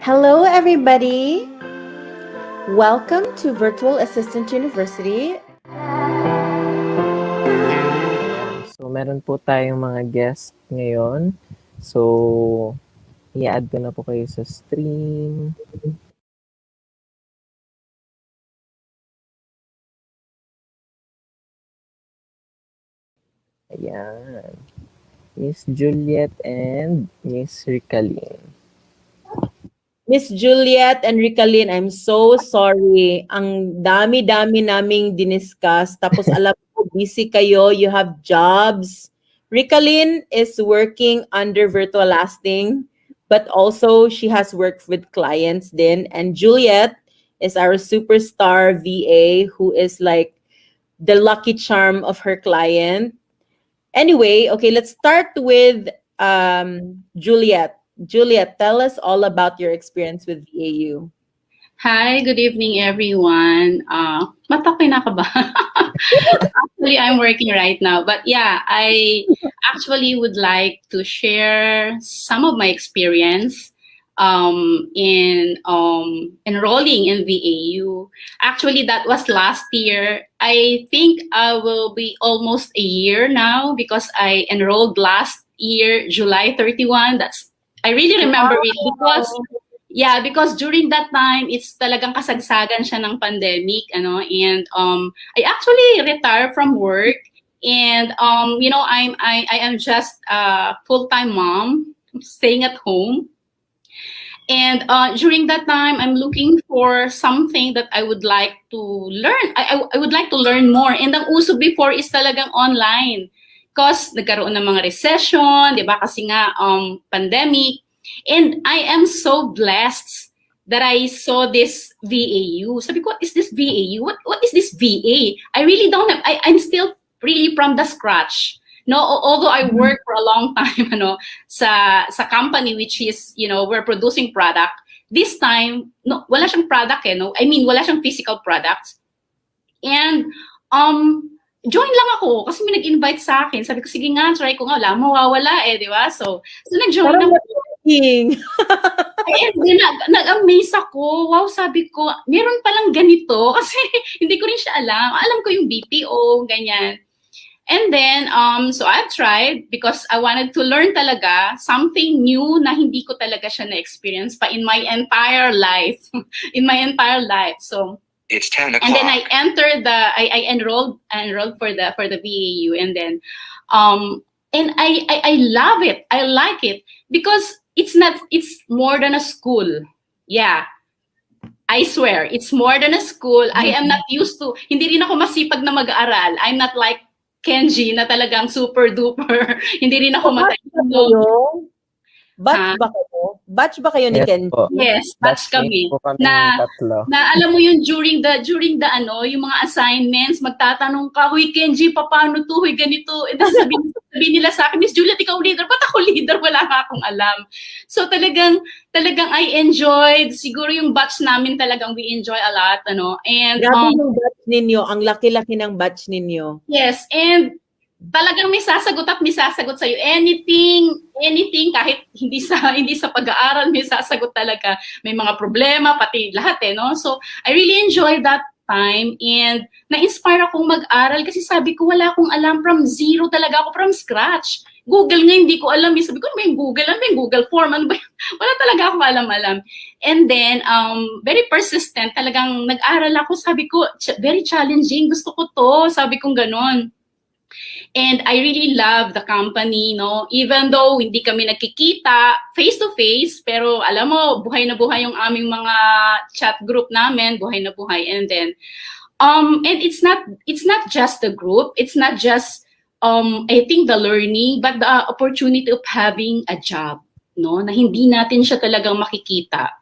Hello, everybody. Welcome to Virtual Assistant University. So, meron po tayong mga guest ngayon. So, i-add ko na po kayo sa stream. Ayan. Miss Juliet and Miss Ricaline. Miss Juliet and Ricaline, I'm so sorry. Ang dami-dami naming diniscuss. Tapos alam ko, busy kayo. You have jobs. Ricaline is working under Virtual Lasting, but also she has worked with clients then. And Juliet is our superstar VA who is like the lucky charm of her client. Anyway, okay, let's start with Juliet. Juliet, tell us all about your experience with VAU. Hi, good evening, everyone. Matapay na ka ba? Actually, I'm working right now. But yeah, I actually would like to share some of my experience in enrolling in VAU. Actually, that was last year. I think I will be almost a year now because I enrolled last year, July 31. I really remember it because during that time it's talagang kasagsagan siya ng pandemic, and I actually retired from work, and I am just a full-time mom staying at home. And during that time, I'm looking for something that I would like to learn. I would like to learn more. And ang uso before is talagang online. Because nagkaroon ng mga recession, di ba? Kasi nga, pandemic. And I am so blessed that I saw this VAU. Sabi ko, what is this VAU? What is this VA? I really don't have, I'm still really from the scratch. No, although I work for a long time, sa company which is, we're producing product. This time, no, wala siyang product, no? I mean, wala siyang physical products. And join lang ako kasi may nag-invite sa akin. Sabi ko, sige nga, try ko nga. Wala, mawawala di ba? So nag-join ako. And then, nag-amaze ako. Wow, sabi ko, meron palang ganito. Kasi hindi ko rin siya alam. Alam ko yung BPO, ganyan. And then, so I tried because I wanted to learn talaga something new na hindi ko talaga siya na-experience pa in my entire life. So, it's 10 o'clock. And then I entered I enrolled for the VAU, and then and I love it. I like it because it's more than a school. Yeah. I swear, it's more than a school. I am not used to, hindi rin ako masipag na mag-aaral. I'm not like Kenji na talagang super duper. Hindi rin ako matalino. Batch ba kayo ni Ken? Yes, batch kami. Na alam mo yun, during the yung mga assignments, magtatanong ka, huy Kenji, paano to? Huy ganito. And then sabihin nila sa akin, Miss Juliet, ikaw leader. Ba't ako leader? Wala nga akong alam. So talagang I enjoyed. Siguro yung batch namin talagang we enjoy a lot. And grabe yung batch ninyo. Ang laki-laki ng batch ninyo. Yes, and talagang may sasagot sa'yo. Anything, kahit hindi sa pag-aaral, may sasagot talaga. May mga problema, pati lahat no? So, I really enjoyed that time, and na-inspire akong mag-aral kasi sabi ko, wala akong alam, from zero talaga ako, from scratch. Google nga, hindi ko alam. Sabi ko, may Google form, ano ba? Wala talaga akong alam. And then, very persistent, talagang nag-aral ako, sabi ko, very challenging, gusto ko to, sabi kong ganon. And I really love the company, even though hindi kami nagkikita face-to-face, pero alam mo, buhay na buhay yung aming mga chat group namin, buhay na buhay. And then, and it's not just the group, it's not just, I think the learning, but the opportunity of having a job, na hindi natin siya talagang makikita.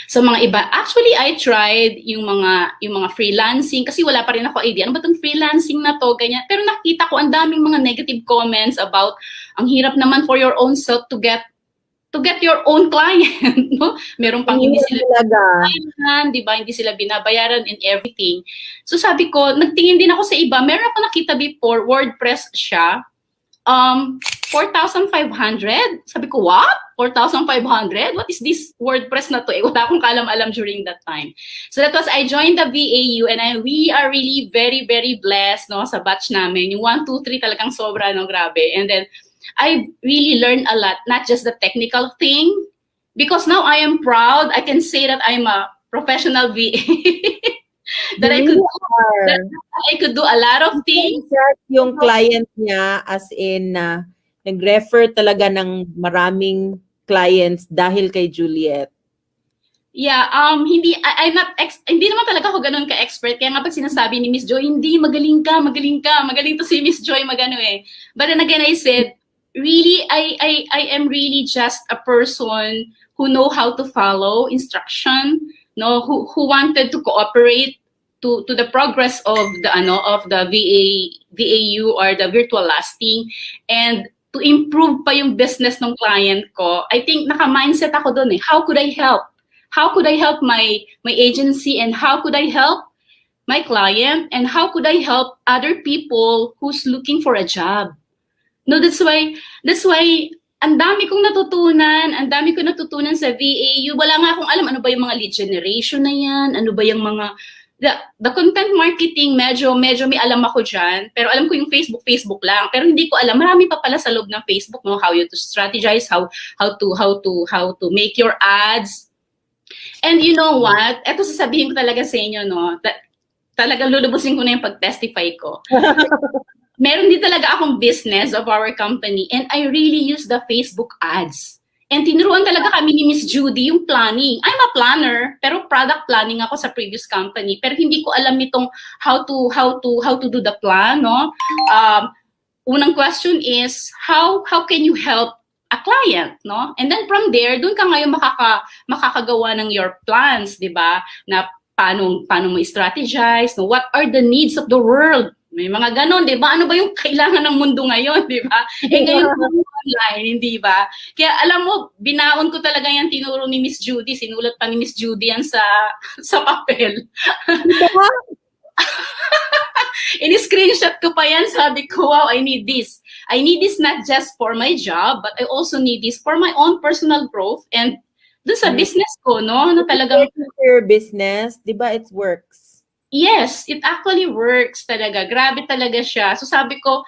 So mga iba, actually I tried yung mga freelancing kasi wala pa rin ako idea. Ano ba tong freelancing na to, ganyan. Pero nakita ko ang daming mga negative comments about ang hirap naman for your own self to get your own client, no? Meron pang hindi sila binabayaran, di ba? Hindi sila binabayaran and everything. So sabi ko, nagtingin din ako sa iba. Meron ako nakita before, WordPress siya. 4,500? Sabi ko, what? 4,500? What is this WordPress na to? Wala akong kalam-alam during that time. So that was, I joined the VAU and we are really very, very blessed, no, sa batch namin. Yung 1, 2, 3 talagang sobra, no, grabe. And then, I really learned a lot, not just the technical thing, because now I am proud. I can say that I'm a professional VA. that I could do a lot of things. Yung client niya, as in, nag-refer talaga ng maraming clients dahil kay Juliet. Yeah, hindi naman talaga ako ganun ka-expert. Kaya nga pag sinasabi ni Miss Joy, hindi, magaling to si Miss Joy magano eh. But then again, I said, really, I am really just a person who know how to follow instruction, no, who wanted to cooperate to the progress of the VAU or the virtual lasting, and to improve pa yung business ng client ko. I think naka-mindset ako doon eh. How could I help? How could I help my agency, and how could I help my client, and how could I help other people who's looking for a job? No, that's why ang dami kong natutunan sa VAU. Wala nga akong alam ano ba yung mga lead generation na yan, ano ba yung mga the content marketing, medyo may alam ako dyan, pero alam ko yung Facebook lang, pero hindi ko alam, marami pa pala sa loob ng Facebook, no, how you to strategize, how to make your ads. And you know what, eto sasabihin ko talaga sa inyo, no, talagang lulubusin ko na yung pag-testify ko. Meron din talaga akong business of our company, and I really use the Facebook ads. And tinuruan talaga kami ni Miss Judy yung planning. I'm a planner, pero product planning ako sa previous company. Pero hindi ko alam itong how to do the plan, no? Unang question is how can you help a client, no? And then from there, doon ka ngayon makakagawa ng your plans, 'di ba? Na paano mo strategize, no? What are the needs of the world? May mga ganon, di ba? Ano ba yung kailangan ng mundo ngayon, di ba? Ngayon online, hindi ba? Kaya alam mo, binaon ko talaga yan, tinuro ni Miss Judy, sinulat pa ni Miss Judy yan sa papel. Diba? In-screenshot ko pa yan, sabi ko, wow, I need this. I need this not just for my job, but I also need this for my own personal growth and dun sa business ko, no? Na talagang your business, di ba, it works. Yes, it actually works talaga. Grabe talaga siya. So sabi ko,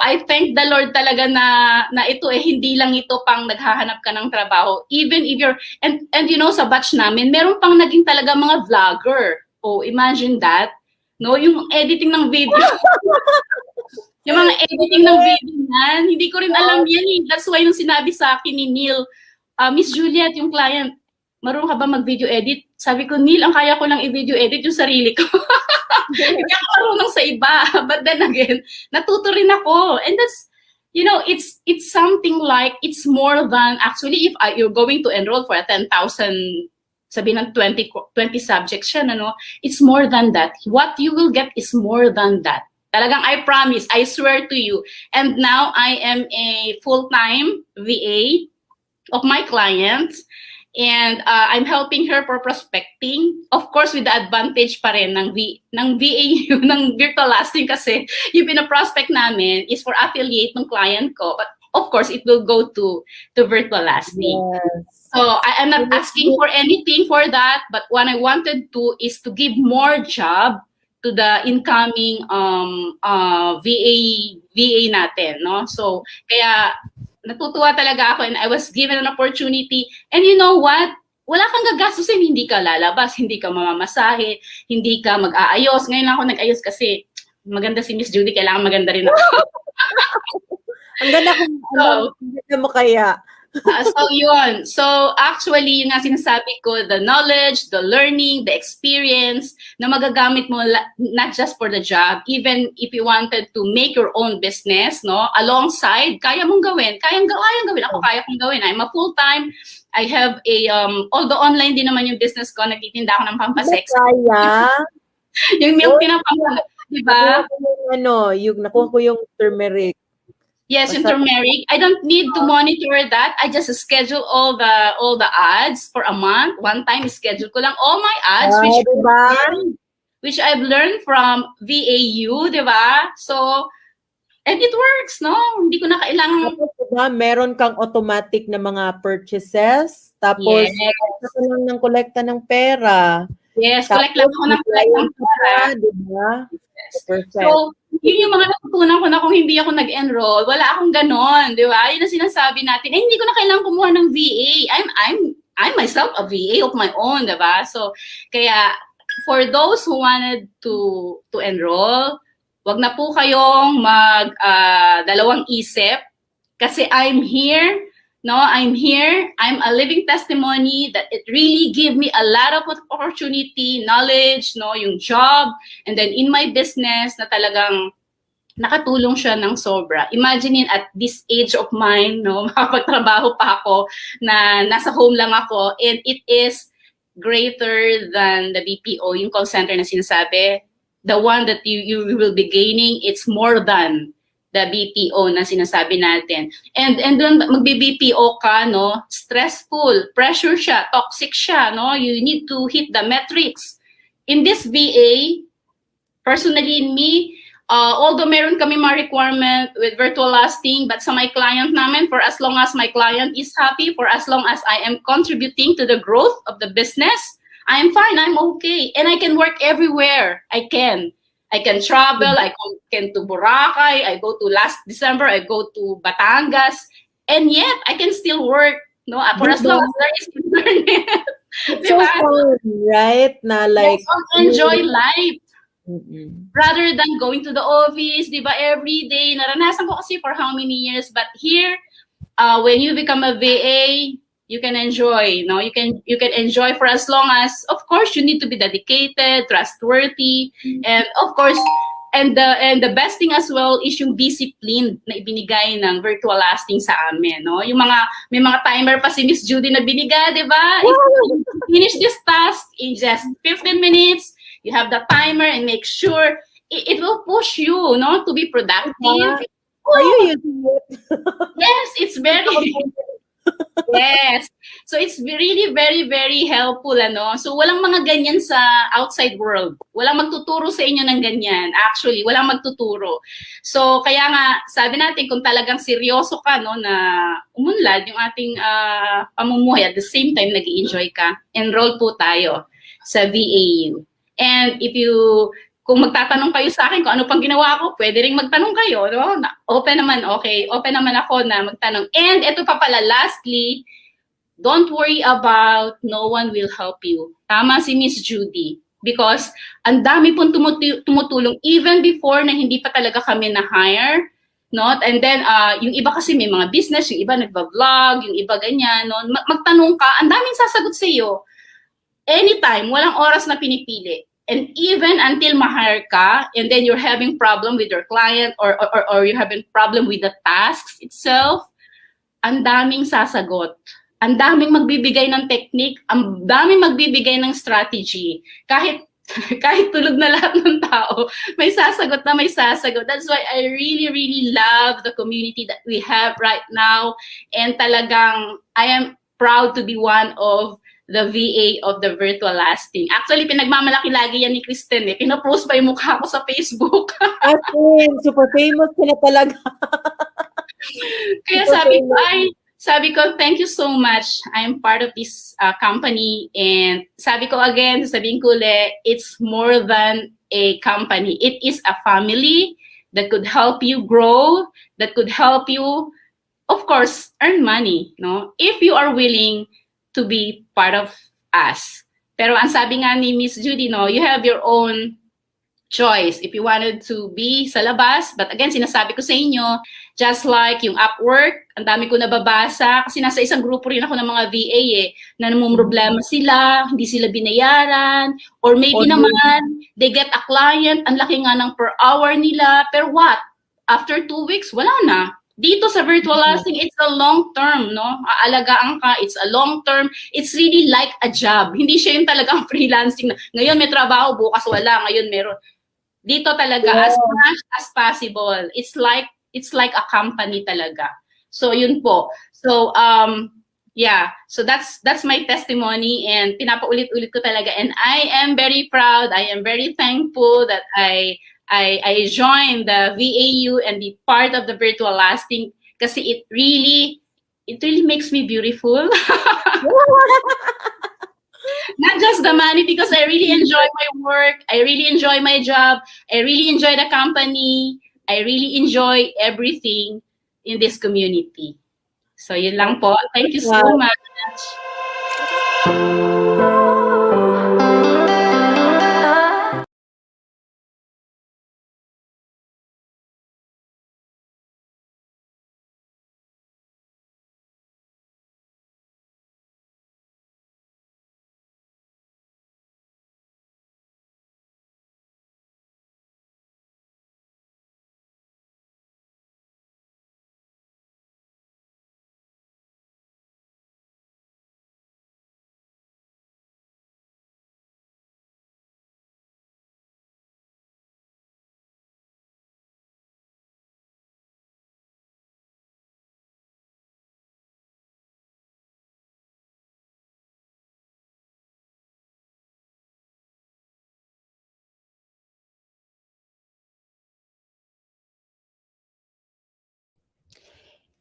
I thank the Lord talaga na ito hindi lang ito pang naghahanap ka ng trabaho. Even if you're, and you know, sa batch namin, meron pang naging talaga mga vlogger. Oh, imagine that. No, yung editing ng video. Yung mga editing ng video yan, hindi ko rin alam yan eh. That's why nung sinabi sa akin ni Neil, Miss Juliet, yung client, marunong ka ba mag-video edit? Sabi ko, Neil, ang kaya ko lang i-video edit yung sarili ko. Hindi ako marunong sa iba. But then again, natuto rin ako. And that's, you know, it's something like, it's more than, actually, if you're going to enroll for a 10,000, sabi ng 20 subjects siya, no? It's more than that. What you will get is more than that. Talagang I promise, I swear to you. And now, I am a full-time VA of my clients. And I'm helping her for prospecting. Of course, with the advantage pa rin ng VAU, ng virtual lasting kasi yung pina-prospect namin is for affiliate ng client ko. But of course, it will go to virtual lasting. Yes. So I'm not asking for anything for that. But what I wanted to is to give more job to the incoming VA natin. No? So kaya natutuwa talaga ako and I was given an opportunity. And you know what? Wala kang gagastusin, hindi ka lalabas, hindi ka mamamasahe, hindi ka mag-aayos. Ngayon lang ako nag-ayos kasi maganda si Miss Judy, kailangan maganda rin ako. Ang ganda mo kaya. So yun. So actually, yung nga sinasabi ko, the knowledge, the learning, the experience na magagamit mo not just for the job, even if you wanted to make your own business, no, alongside, kaya mong gawin. Kayang gawin. Ako kaya kong gawin. I'm a full-time. I have a, although online din naman yung business ko, nagtitinda ako ng pampasex. Kaya? Yung milk tea ng pampasex, di ba? Nakuha ko yung turmeric. Yes, yung turmeric. I don't need to monitor that. I just schedule all the ads for a month. One time, schedule ko lang all my ads, which I've learned from VAU, di ba? So, And it works, no? Hindi ko na kailangan. Tapos, diba, meron kang automatic na mga purchases. Tapos, Yes. ka lang ng kolekta ng pera. Yes, collect lang ako ng pera. Diba? Yes. Perfect. So, yun yung mga natutunan ko na kung hindi ako nag-enroll, wala akong ganon, di ba? Yun ang sinasabi natin. Eh, hindi ko na kailangan kumuha ng VA. I'm myself a VA of my own, di ba? So, kaya, for those who wanted to enroll, wag na po kayong dalawang isip kasi I'm here. No, I'm here. I'm a living testimony that it really gave me a lot of opportunity, knowledge, no, yung job, and then in my business na talagang nakatulong siya ng sobra. Imagine at this age of mine, no, makapagtrabaho pa ako na nasa home lang ako, and it is greater than the BPO, yung call center na sinasabi. The one that you will be gaining, it's more than the BPO na sinasabi natin. And doon magbi-BPO ka, no, stressful, pressure siya, toxic siya, no, you need to hit the metrics. In this VA, personally in me, although meron kami mga requirement with virtual lasting, but sa my client namin, for as long as my client is happy, for as long as I am contributing to the growth of the business, I'm fine, I'm okay. And I can work everywhere. I can travel, I can to Boracay, I go to last December, I go to Batangas, and yet I can still work, no, for as long as there is internet. So fun, right? Na like, yes, enjoy life. Mm-mm. Rather than going to the office, di ba, every day. Naranasan ko kasi for how many years, but here, when you become a VA, you can enjoy, no? You can enjoy for as long as, of course, you need to be dedicated, trustworthy, and of course, and the best thing as well is yung discipline na ibinigay ng virtual lasting sa amin, no? Yung may mga timer pa si Miss Judy na binigay, di ba? If you finish this task in just 15 minutes, you have the timer and make sure it will push you, no, to be productive. Are you using it? Yes, it's very yes. So it's really very, very helpful, ano? So walang mga ganyan sa outside world. Walang magtuturo sa inyo ng ganyan. Actually, walang magtuturo. So kaya nga, sabi natin, kung talagang seryoso ka, no, na umunlad yung ating pamumuhay, at the same time, nag-i-enjoy ka, enroll po tayo sa VAU. And kung magtatanong kayo sa akin kung ano pang ginawa ko, pwede ring magtanong kayo, no? Open naman, okay. Open naman ako na magtanong. And ito pa pala, lastly, don't worry about no one will help you. Tama si Miss Judy. Because ang dami pong tumutulong even before na hindi pa talaga kami na-hire. No? And then, yung iba kasi may mga business, yung iba nagba-vlog, yung iba ganyan. No? Magtanong ka, ang daming sasagot sa iyo. Anytime, walang oras na pinipili. And even until ma-hire ka, and then you're having problem with your client or you're having problem with the tasks itself, ang daming sasagot. Ang daming magbibigay ng technique, ang daming magbibigay ng strategy. Kahit tulog na lahat ng tao, may sasagot na may sasagot. That's why I really, really love the community that we have right now. And talagang, I am proud to be one of the VA of the virtual lasting. Actually, pinagmamalaki lagi yan ni Kristen. Pinopost pa yung mukha ko sa Facebook. Super famous ka na talaga. Kaya sabi ko, thank you so much. I'm part of this company. And sabi ko again, sabihin ko ulit, it's more than a company. It is a family that could help you grow, that could help you, of course, earn money. No? If you are willing to be part of us. Pero ang sabi nga ni Miss Judy, no, you have your own choice if you wanted to be sa labas. But again, sinasabi ko sa inyo, just like yung Upwork, ang dami ko nababasa, kasi nasa isang grupo rin ako ng mga VA na namumroblema sila, hindi sila binayaran, or maybe naman, they get a client, ang laki nga ng per hour nila, pero what? After 2 weeks, wala na. Dito sa virtual lasting, it's a long term, no? Aalagaan ka, it's a long term. It's really like a job. Hindi siya yung talagang freelancing na ngayon may trabaho, bukas wala, ngayon meron. Dito talaga, as much as possible. It's like a company talaga. So yun po. So yeah, so that's my testimony, and pinapaulit-ulit ko talaga, and I am very proud, I am very thankful that I I joined the VAU and be part of the virtual lasting because it really makes me beautiful. Not just the money, because I really enjoy my work. I really enjoy my job. I really enjoy the company. I really enjoy everything in this community. So yun lang po. Thank you so much.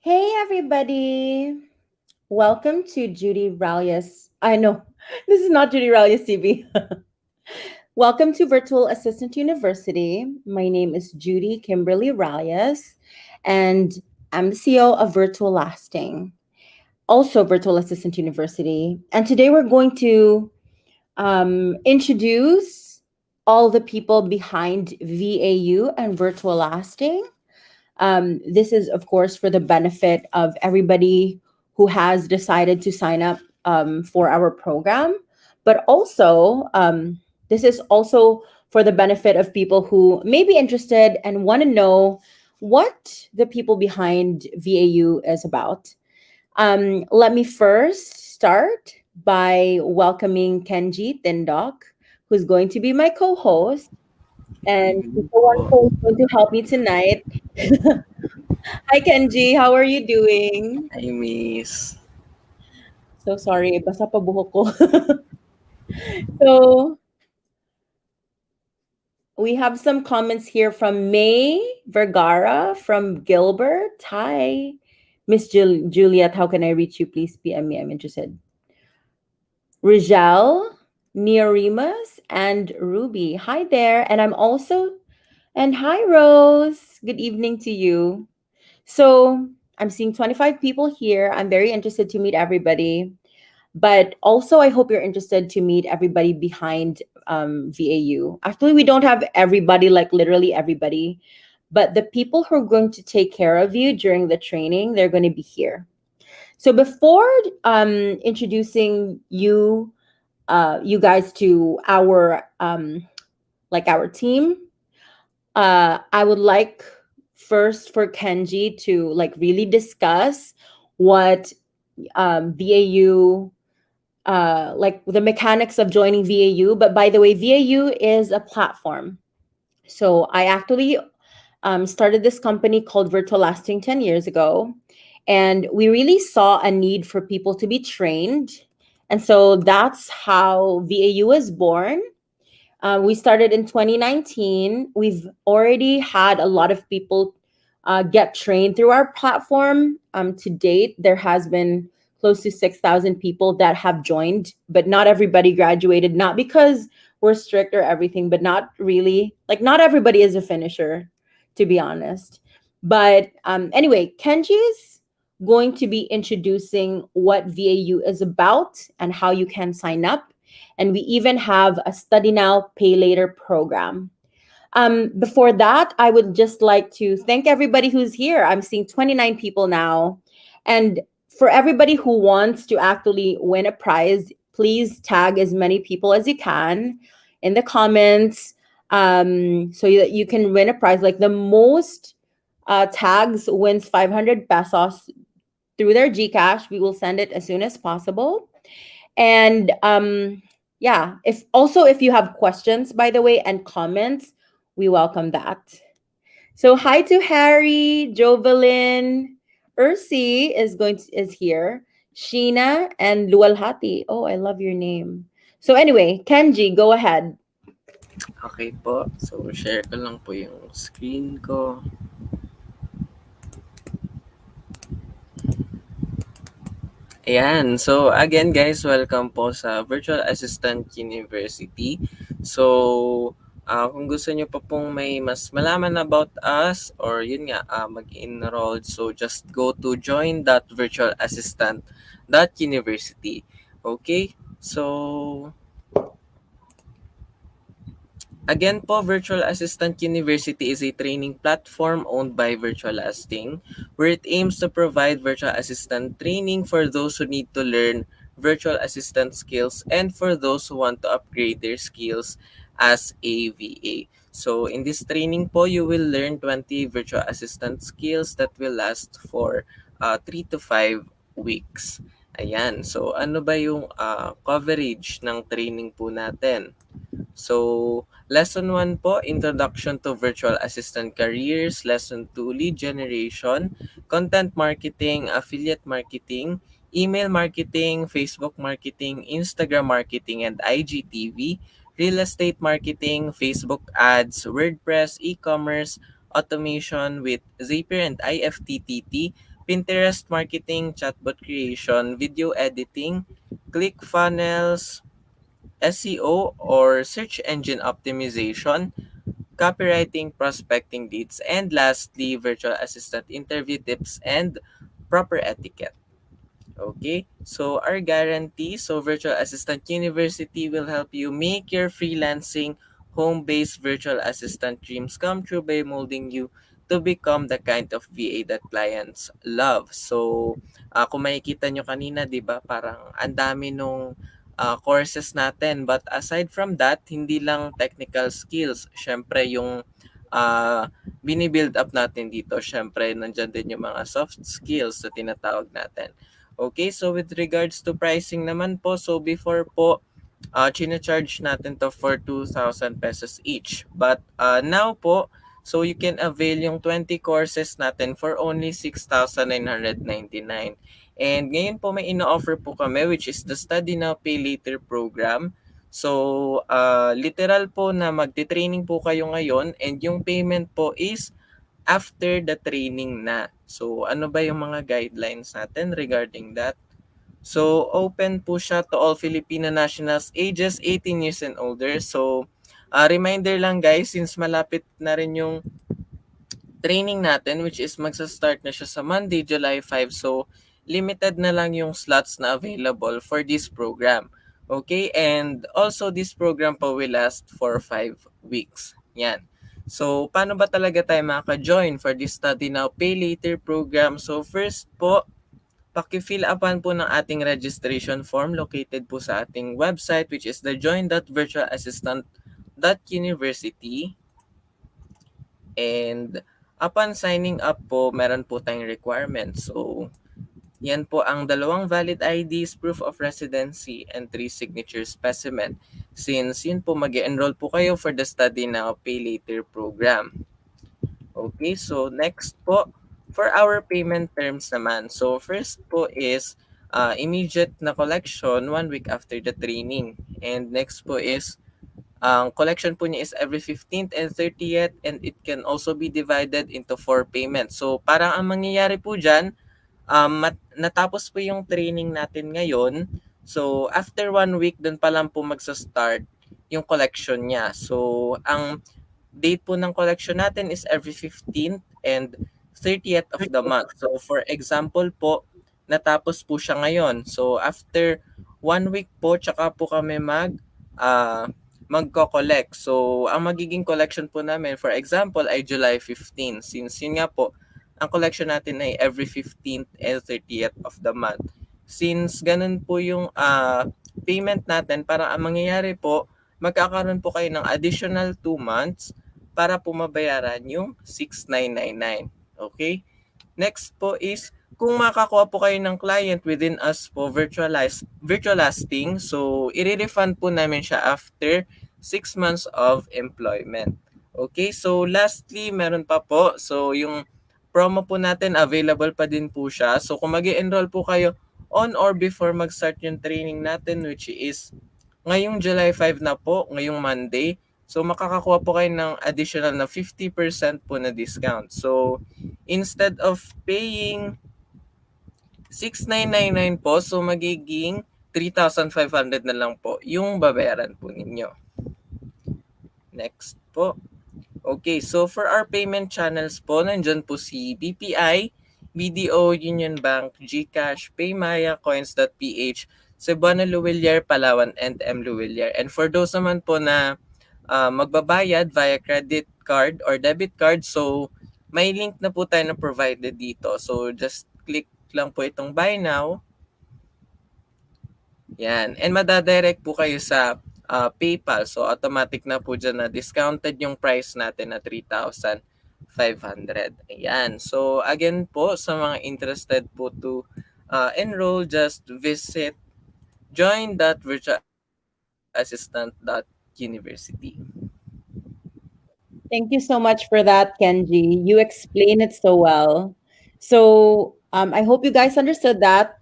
Hey, everybody. Welcome to Judy Ralia's. I know this is not Judy Ralia's CV. Welcome to Virtual Assistant University. My name is Judy Kimberly Ralias, and I'm the CEO of Virtual Lasting, also Virtual Assistant University. And today we're going to introduce all the people behind VAU and Virtual Lasting. This is, of course, for the benefit of everybody who has decided to sign up for our program, but also this is also for the benefit of people who may be interested and want to know what the people behind VAU is about. Let me first start by welcoming Kenji Tindok, who's going to be my co-host, and he's the one who's going to help me tonight. Hi Kenji, how are you doing? Hi, Miss. So sorry, basa pa buhok ko. So we have some comments here from May Vergara from Gilbert. Hi, Miss Juliet, how can I reach you? Please PM me. I'm interested. Rijal, Neorimas, and Ruby. Hi there. And hi Rose. Good evening to you. So I'm seeing 25 people here. I'm very interested to meet everybody. But also, I hope you're interested to meet everybody behind VAU. Actually, we don't have everybody, like literally everybody, but the people who are going to take care of you during the training, they're going to be here. So before introducing you, you guys to our our team, I would like first for Kenji to like really discuss what VAU, like the mechanics of joining VAU. But by the way, VAU is a platform. So I actually started this company called Virtual Lasting 10 years ago. And we really saw a need for people to be trained. And so that's how VAU was born. We started in 2019. We've already had a lot of people get trained through our platform. To date, there has been close to 6,000 people that have joined, but not everybody graduated, not because we're strict or everything, but not really. Like, not everybody is a finisher, to be honest. But anyway, Kenji is going to be introducing what VAU is about and how you can sign up. And we even have a Study Now, Pay Later program. Before that, I would just like to thank everybody who's here. I'm seeing 29 people now. And for everybody who wants to actually win a prize, please tag as many people as you can in the comments so that you can win a prize. Like the most tags wins 500 pesos through their Gcash. We will send it as soon as possible. And yeah, if you have questions, by the way, and comments, we welcome that. So hi to Harry, Jovelyn, Ursi is here, Sheena, and Lualhati. Oh, I love your name. So anyway, Kenji, go ahead. Okay po. So, share ko lang po yung screen ko. Ayan. So, again guys, welcome po sa Virtual Assistant University. So, kung gusto nyo pa pong may mas malaman about us or yun nga, mag-enroll, so just go to join.virtualassistant.university. Okay? So, again po, Virtual Assistant University is a training platform owned by Virtualasting where it aims to provide virtual assistant training for those who need to learn virtual assistant skills and for those who want to upgrade their skills as a VA. So in this training po, you will learn 20 virtual assistant skills that will last for 3 to 5 weeks. Ayan. So ano ba yung coverage ng training po natin? So, Lesson 1 po, Introduction to Virtual Assistant Careers. Lesson 2, Lead Generation, Content Marketing, Affiliate Marketing, Email Marketing, Facebook Marketing, Instagram Marketing, and IGTV, Real Estate Marketing, Facebook Ads, WordPress, E-Commerce, Automation with Zapier and IFTTT, Pinterest Marketing, Chatbot Creation, Video Editing, Clickfunnels, SEO or search engine optimization, copywriting, prospecting leads, and lastly, virtual assistant interview tips and proper etiquette. Okay, so our guarantee, so Virtual Assistant University will help you make your freelancing home-based virtual assistant dreams come true by molding you to become the kind of VA that clients love. So, kung makikita nyo kanina, di ba, parang ang dami nung courses natin. But aside from that, hindi lang technical skills. Syempre, yung binibuild up natin dito, syempre, nandyan din yung mga soft skills na tinatawag natin. Okay, so with regards to pricing naman po, so before po, chine-charge natin to for 2,000 pesos each. But now po, so you can avail yung 20 courses natin for only 6,999. And ngayon po may ino-offer po kami which is the Study Now Pay Later program. So, literal po na magti-training po kayo ngayon and yung payment po is after the training na. So, ano ba yung mga guidelines natin regarding that? So, open po siya to all Filipino nationals ages 18 years and older. So, reminder lang guys, since malapit na rin yung training natin which is magsa-start na siya sa Monday, July 5. So, limited na lang yung slots na available for this program. Okay? And also, this program po will last for 5 weeks. Yan. So, paano ba talaga tayo makaka-join for this Study Now Pay Later program? So, first po, paki-fill upan po ng ating registration form located po sa ating website which is the join.virtualassistant.university. And upon signing up po, meron po tayong requirements. So, yan po ang 2 valid IDs, proof of residency, and 3 signature specimen. Since yun po, mag-enroll po kayo for the Study Now Pay Later program. Okay, so next po, for our payment terms naman. So first po is immediate na collection 1 week after the training. And next po is ang collection po niya is every 15th and 30th and it can also be divided into 4 payments. So parang ang mangyayari po dyan, natapos po yung training natin ngayon. So after 1 week, dun pa lang po magsa-start yung collection niya. So ang date po ng collection natin is every 15th and 30th of the month. So for example po, natapos po siya ngayon. So after 1 week po, tsaka po kami magko-collect. So ang magiging collection po namin, for example, ay July 15. Since yun nga po, ang collection natin ay every 15th and 30th of the month. Since ganun po yung payment natin, para ang mangyayari po, magkakaroon po kayo ng additional 2 months para po mabayaran yung 6,999. Okay? Next po is, kung makakuha po kayo ng client within us po virtualasting, so i-refund po namin siya after 6 months of employment. Okay? So lastly, meron pa po. So yung promo po natin, available pa din po siya. So kung mag-enroll po kayo on or before mag-start yung training natin which is ngayong July 5 na po, ngayong Monday. So makakakuha po kayo ng additional na 50% po na discount. So instead of paying 6,999 po, so magiging 3,500 na lang po yung babayaran po ninyo. Next po. Okay, so for our payment channels po, nandyan po si BPI, BDO, Union Bank, GCash, Paymaya, Coins.ph, Cebuano Luwilier, Palawan, and M. Luwilier. And for those naman po na magbabayad via credit card or debit card, so may link na po tayo na provided dito. So just click lang po itong buy now. Yan. And madadirect po kayo sa PayPal. So automatic na po dyan na discounted yung price natin na 3,500. Ayan. So again po, sa mga interested po to enroll, just visit join.virtualassistant.university. Thank you so much for that, Kenji. You explain it so well. So I hope you guys understood that.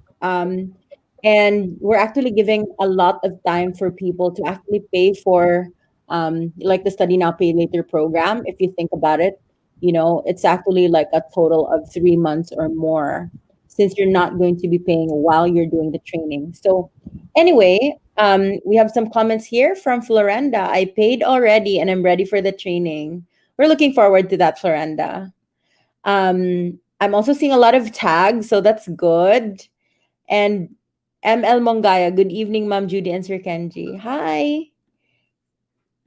And we're actually giving a lot of time for people to actually pay for like the Study Now, Pay Later program. If you think about it, it's actually like a total of 3 months or more since you're not going to be paying while you're doing the training. So anyway, we have some comments here from Florenda. I paid already and I'm ready for the training. We're looking forward to that, Florenda. I'm also seeing a lot of tags, so that's good. And ML Mongaya, good evening, Ma'am Judy and Sir Kenji. Hi.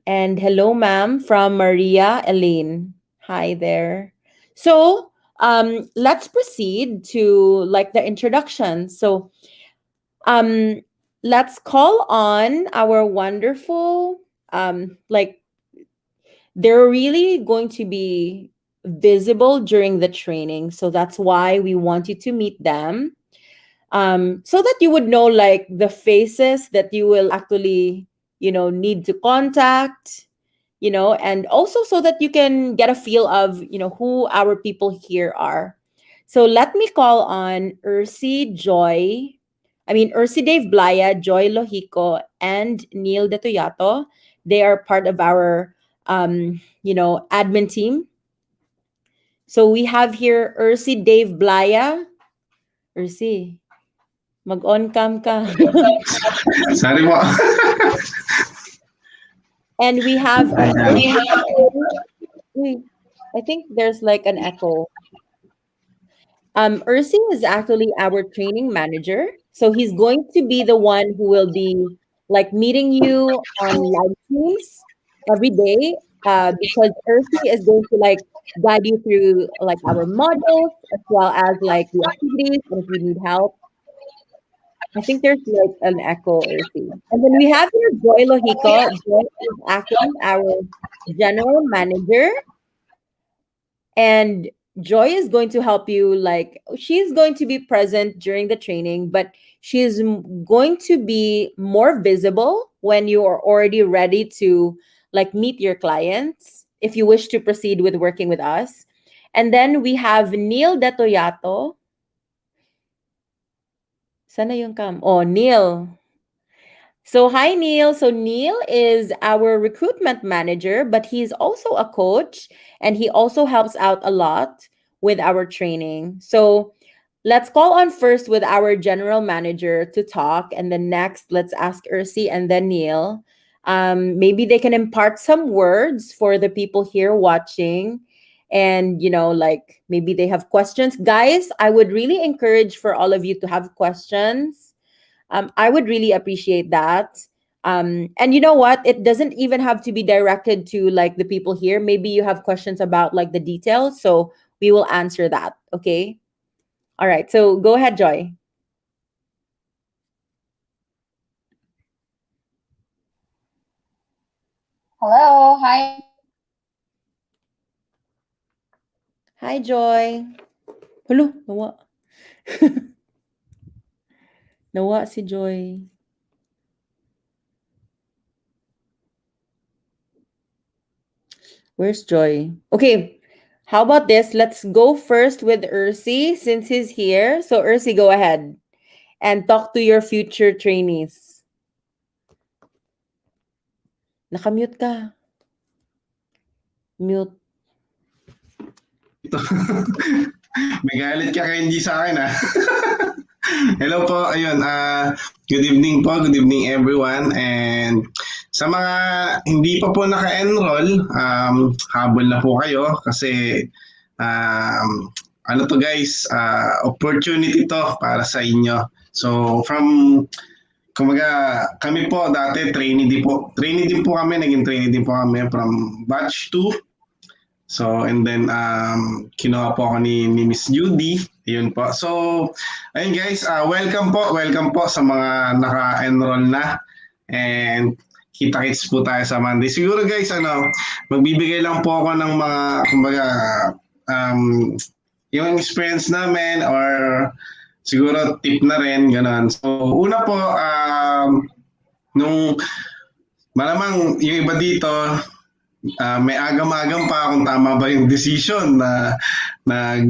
And hello, ma'am, from Maria Elaine. Hi there. So let's proceed to like the introduction. So um let's call on our wonderful like they're really going to be visible during the training, so that's why we want you to meet them, so that you would know like the faces that you will actually need to contact, and also so that you can get a feel of who our people here are. So let me call on Ursi Dave Blaya, Joy Lohico, and Neil De Tuyato. They are part of our admin team. So we have here Ursi Dave Blaya. Ursi, mag-on cam ka. Sorry po. And we have Ayan. Wait, I think there's like an echo. Ursi is actually our training manager. So he's going to be the one who will be like meeting you on live streams every day, because Ursi is going to like guide you through like our models as well as like the activities and if you need help. I think there's like an echo, Ursi. And then we have here Joy Lohico. Joy is actually our general manager. And Joy is going to help you, like she's going to be present during the training, but she's going to be more visible when you are already ready to like meet your clients if you wish to proceed with working with us. And then we have Neil De Toyato. Sana yung cam? Oh, Neil. So hi, Neil. So Neil is our recruitment manager, but he's also a coach and he also helps out a lot with our training. So let's call on first with our general manager to talk, and then next let's ask Ursi and then Neil. Maybe they can impart some words for the people here watching, and like maybe they have questions. Guys, I would really encourage for all of you to have questions. I would really appreciate that. And you know what? It doesn't even have to be directed to like the people here. Maybe you have questions about like the details, so we will answer that. Okay. All right. So go ahead, Joy. Hello, hi. Hi, Joy. Hello, nawa. Nawa si Joy. Where's Joy? Okay. How about this? Let's go first with Ursi since he's here. So Ursi, go ahead and talk to your future trainees. Nakamute ka. Mute. May galit ka kay hindi sa akin, ha? Hello po, ayun, good evening po, good evening everyone. And sa mga hindi pa po naka-enroll, habol na po kayo kasi ano to guys, opportunity to para sa inyo. So kumaga, kami po dati trainee din po kami, naging trainee din po kami from batch 2. So, and then, kinuha po ako ni Miss Judy. Yun po. So, ayun guys, welcome po sa mga naka-enroll na. And kita-kits po tayo sa Monday. Siguro guys, magbibigay lang po ako ng mga, kumbaga, yung experience namin or siguro tip na rin, gano'n. So, una po, nung malamang yung iba dito, may agam-agam pa kung tama ba yung decision na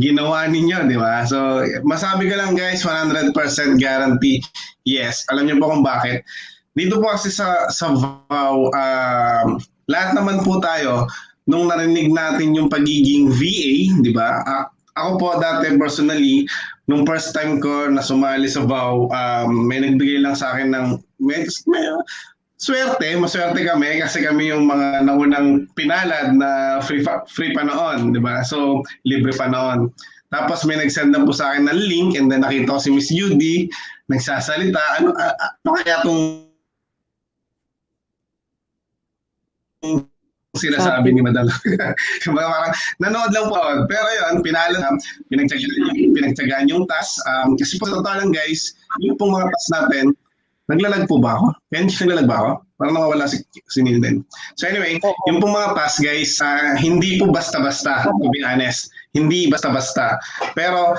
ginawa ninyo, di ba? So, masabi ko lang guys, 100% guarantee, yes. Alam niyo po kung bakit. Dito po kasi sa VAU, lahat naman po tayo, nung narinig natin yung pagiging VA, di ba? Ako po dati personally, nung first time ko na sumali sa VAU, may nagbigay lang sa akin ng maswerte kami kasi kami yung mga naunang pinalad na free pa noon, di ba? So, libre pa noon. Tapos may nag-send na po sa akin ng link and then nakita ko si Miss Judy nagsasalita. Ano kaya itong sinasabi ni Madam? Parang nanood lang po. Pero yun, pinagtsagaan yung task. Kasi po sa totoo lang guys, yung pong mga task natin, naglalag po ba ako? Naglalag ba ako? Parang nawawala si Nilden. So anyway, yung pong mga task guys, hindi po basta-basta, to be honest. Hindi basta-basta. Pero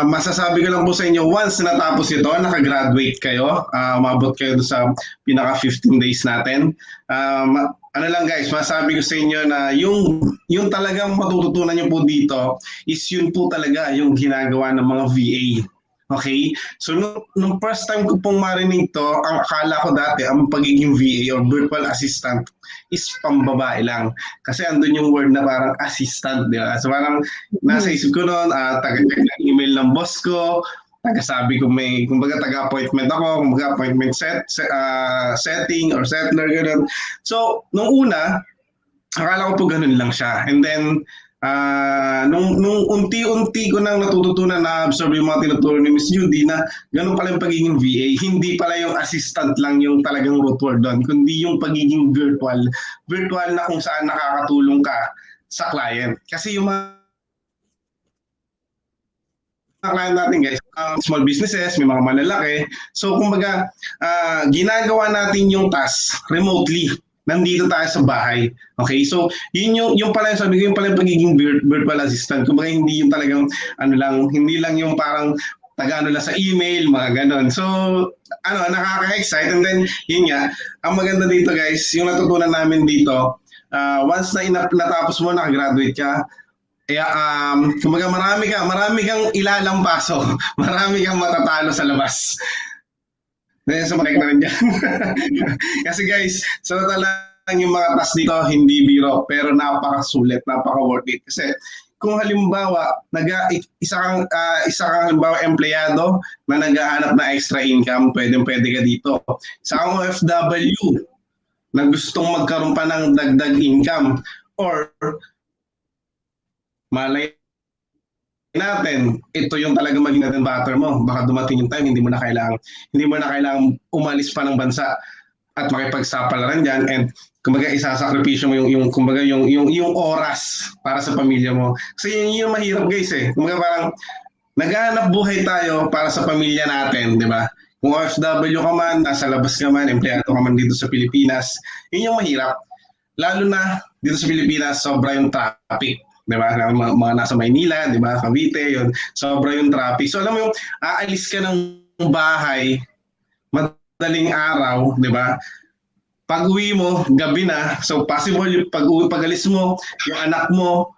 masasabi ko lang po sa inyo, once natapos ito, nakagraduate kayo, umabot kayo sa pinaka 15 days natin. Ano lang guys, masasabi ko sa inyo na yung talagang matututunan nyo po dito is yun po talaga yung ginagawa ng mga VA. Okay? So, nung first time ko pong marinig to, ang akala ko dati, ang pagiging VA or virtual assistant is pambabae lang. Kasi andun yung word na parang assistant, di ba? So, parang nasa isip ko noon, taga-check ng email ng boss ko, taga-sabi ko kumbaga taga-appointment ako, kumbaga appointment setting or settler, gano'n. So, nung una, akala ko po ganun lang siya. And then, nung unti-unti ko nang natututunan na absorb yung mga tinuturo ni Miss Judy na ganun pala yung pagiging VA, hindi pala yung assistant lang yung talagang root word doon, kundi yung pagiging virtual na kung saan nakakatulong ka sa client. Kasi yung mga client natin guys, small businesses, may mga malalaki. So kumbaga, ginagawa natin yung task remotely. Nandito tayo sa bahay. Okay? So, yun yung pala, sabi ko, yung pala yung pagiging virtual assistant. Kumbaga, hindi yung talagang, hindi lang yung parang taga-ano lang sa email, mga ganon. So, nakaka-excite. And then, yun nga, ang maganda dito guys, yung natutunan namin dito, once na natapos mo, nakagraduate ka, kumbaga marami kang ilalampaso, marami kang matatalo sa labas. Sa mga na rin dyan. Kasi guys, sa talagang yung mga task dito, hindi biro, pero napakasulit, napaka-worth it. Kasi kung halimbawa, isa kang halimbawa empleyado na naghahanap na extra income, pwede ka dito. Isa kang OFW na gustong magkaroon pa ng dagdag income or malay natin, ito yung talaga maging natin butter mo. Baka dumating yung time, hindi mo na kailangan umalis pa ng bansa at makipagsapalaran diyan, and kumbaga isasakripisyo mo yung oras para sa pamilya mo. Kasi yun yung mahirap guys eh. Kumbaga parang naghahanap buhay tayo para sa pamilya natin, di ba? Kung OFW ka man, nasa labas ka man, empleyado ka man dito sa Pilipinas, yun yung mahirap. Lalo na dito sa Pilipinas, sobra yung traffic. Di ba? Mga nasa Maynila, di ba? Cavite, yun. Sobra yung traffic. So alam mo yung aalis ka ng bahay, madaling araw, di ba? Pag-uwi mo, gabi na. So possible yung pag-alis mo, yung anak mo,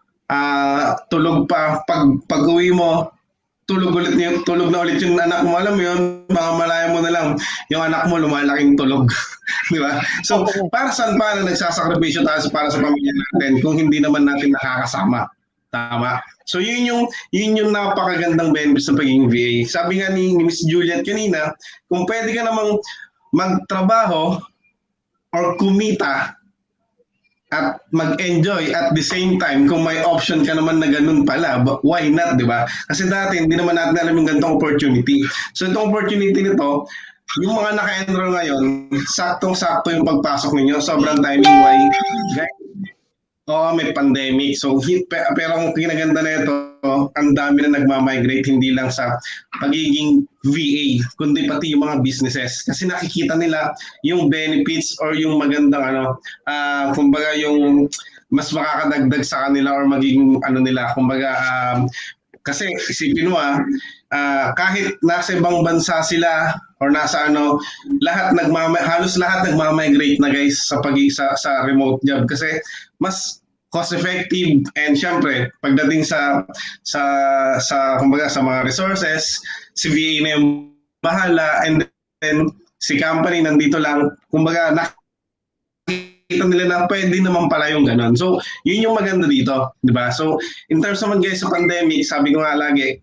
tulog pa. Pag-uwi mo, tulog na ulit yung anak mo. Alam mo yun, mamamalaya mo na lang, yung anak mo lumalaking tulog. Di ba? So, para saan pa na nagsasakripisyo tayo para sa pamilya natin kung hindi naman natin nakakasama? Tama. So, yun yung napakagandang benefits ng pagiging VA. Sabi nga ni Miss Juliet kanina, kung pwede ka namang magtrabaho or kumita at mag-enjoy at the same time, kung may option ka naman na ganun pala, why not, di ba? Kasi dati, hindi naman natin alam yung ganitong opportunity. So, itong opportunity nito, yung mga naka-enroll ngayon, saktong-sakto yung pagpasok ninyo. Sobrang timing why. Guys, may pandemic. So, pero ang kinaganda na ito, ang dami na nagmamigrate, hindi lang sa pagiging VA, kundi pati yung mga businesses. Kasi nakikita nila yung benefits or yung magandang kumbaga yung mas makakadagdag sa kanila or magiging nila, kumbaga kasi isipin mo kahit nasa ibang bansa sila or nasa halos lahat nagmamigrate na guys sa remote job kasi mas cost effective, and syempre pagdating sa kumbaga sa mga resources, si VA na yung bahala, and then si company nandito lang, kumbaga nakita nila na pwede naman pala yung ganun. So yun yung maganda dito, di ba? So in terms naman guys sa pandemic, sabi ko nga lagi,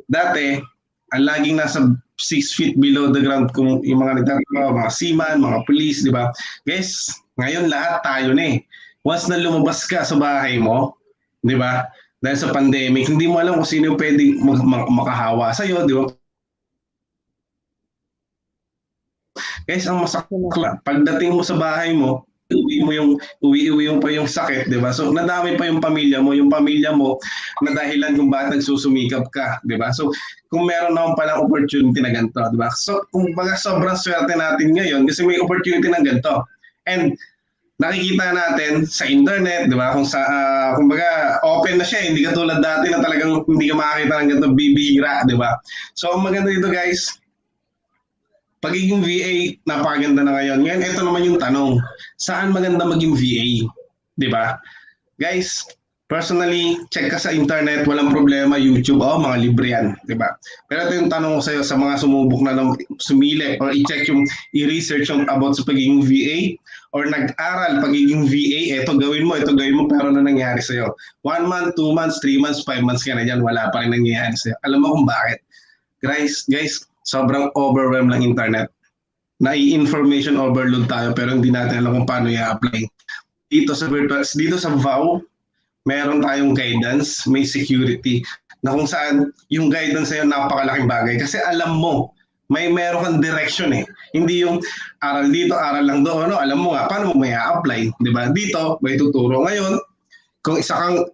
dati ang laging nasa 6 feet below the ground kung yung mga nagtatrabaho, mga seaman, mga police, di ba? Guys, ngayon lahat tayo na eh. Once na lumabas ka sa bahay mo, di ba? Dahil sa pandemic, hindi mo alam kung sino pwedeng makahawa sa'yo, di ba? Guys, ang masakla, pagdating mo sa bahay mo, uwi mo pa yung sakit, di ba? So, nadami pa yung pamilya mo na dahilan kung bakit nagsusumikap ka, di ba? So, kung meron naman palang opportunity na ganito, di ba? So, kung baga sobrang swerte natin ngayon kasi may opportunity na ganito. And nakikita natin sa internet, di ba? Kung kumbaga open na siya, hindi katulad dati na talagang hindi ka makakita ng ganito, bibihira, di ba? So, ang maganda dito guys, pagiging VA, napakaganda na ngayon. Ngayon, ito naman yung tanong, saan maganda maging VA? Di ba? Guys, personally, check ka sa internet, walang problema, YouTube, mga libre yan, di ba? Pero ito yung tanong ko sa'yo, sa mga sumubok na sumilip or i-research yung about sa pagiging VA or nag-aral pagiging VA, ito gawin mo, pero ano nangyari sa'yo? 1 month, 2 months, 3 months, 5 months ka na dyan, wala pa rin nangyayari sa'yo. Alam mo kung bakit? Guys, sobrang overwhelmed ng internet. Nai-information overload tayo pero hindi natin alam kung paano i-apply. Dito sa VAU, meron tayong guidance, may security, na kung saan yung guidance sa'yo napakalaking bagay. Kasi alam mo, meron kang direction eh. Hindi yung aral dito, aral lang doon. Alam mo nga, paano mo may apply, di ba? Dito, may tuturo ngayon. Kung isa kang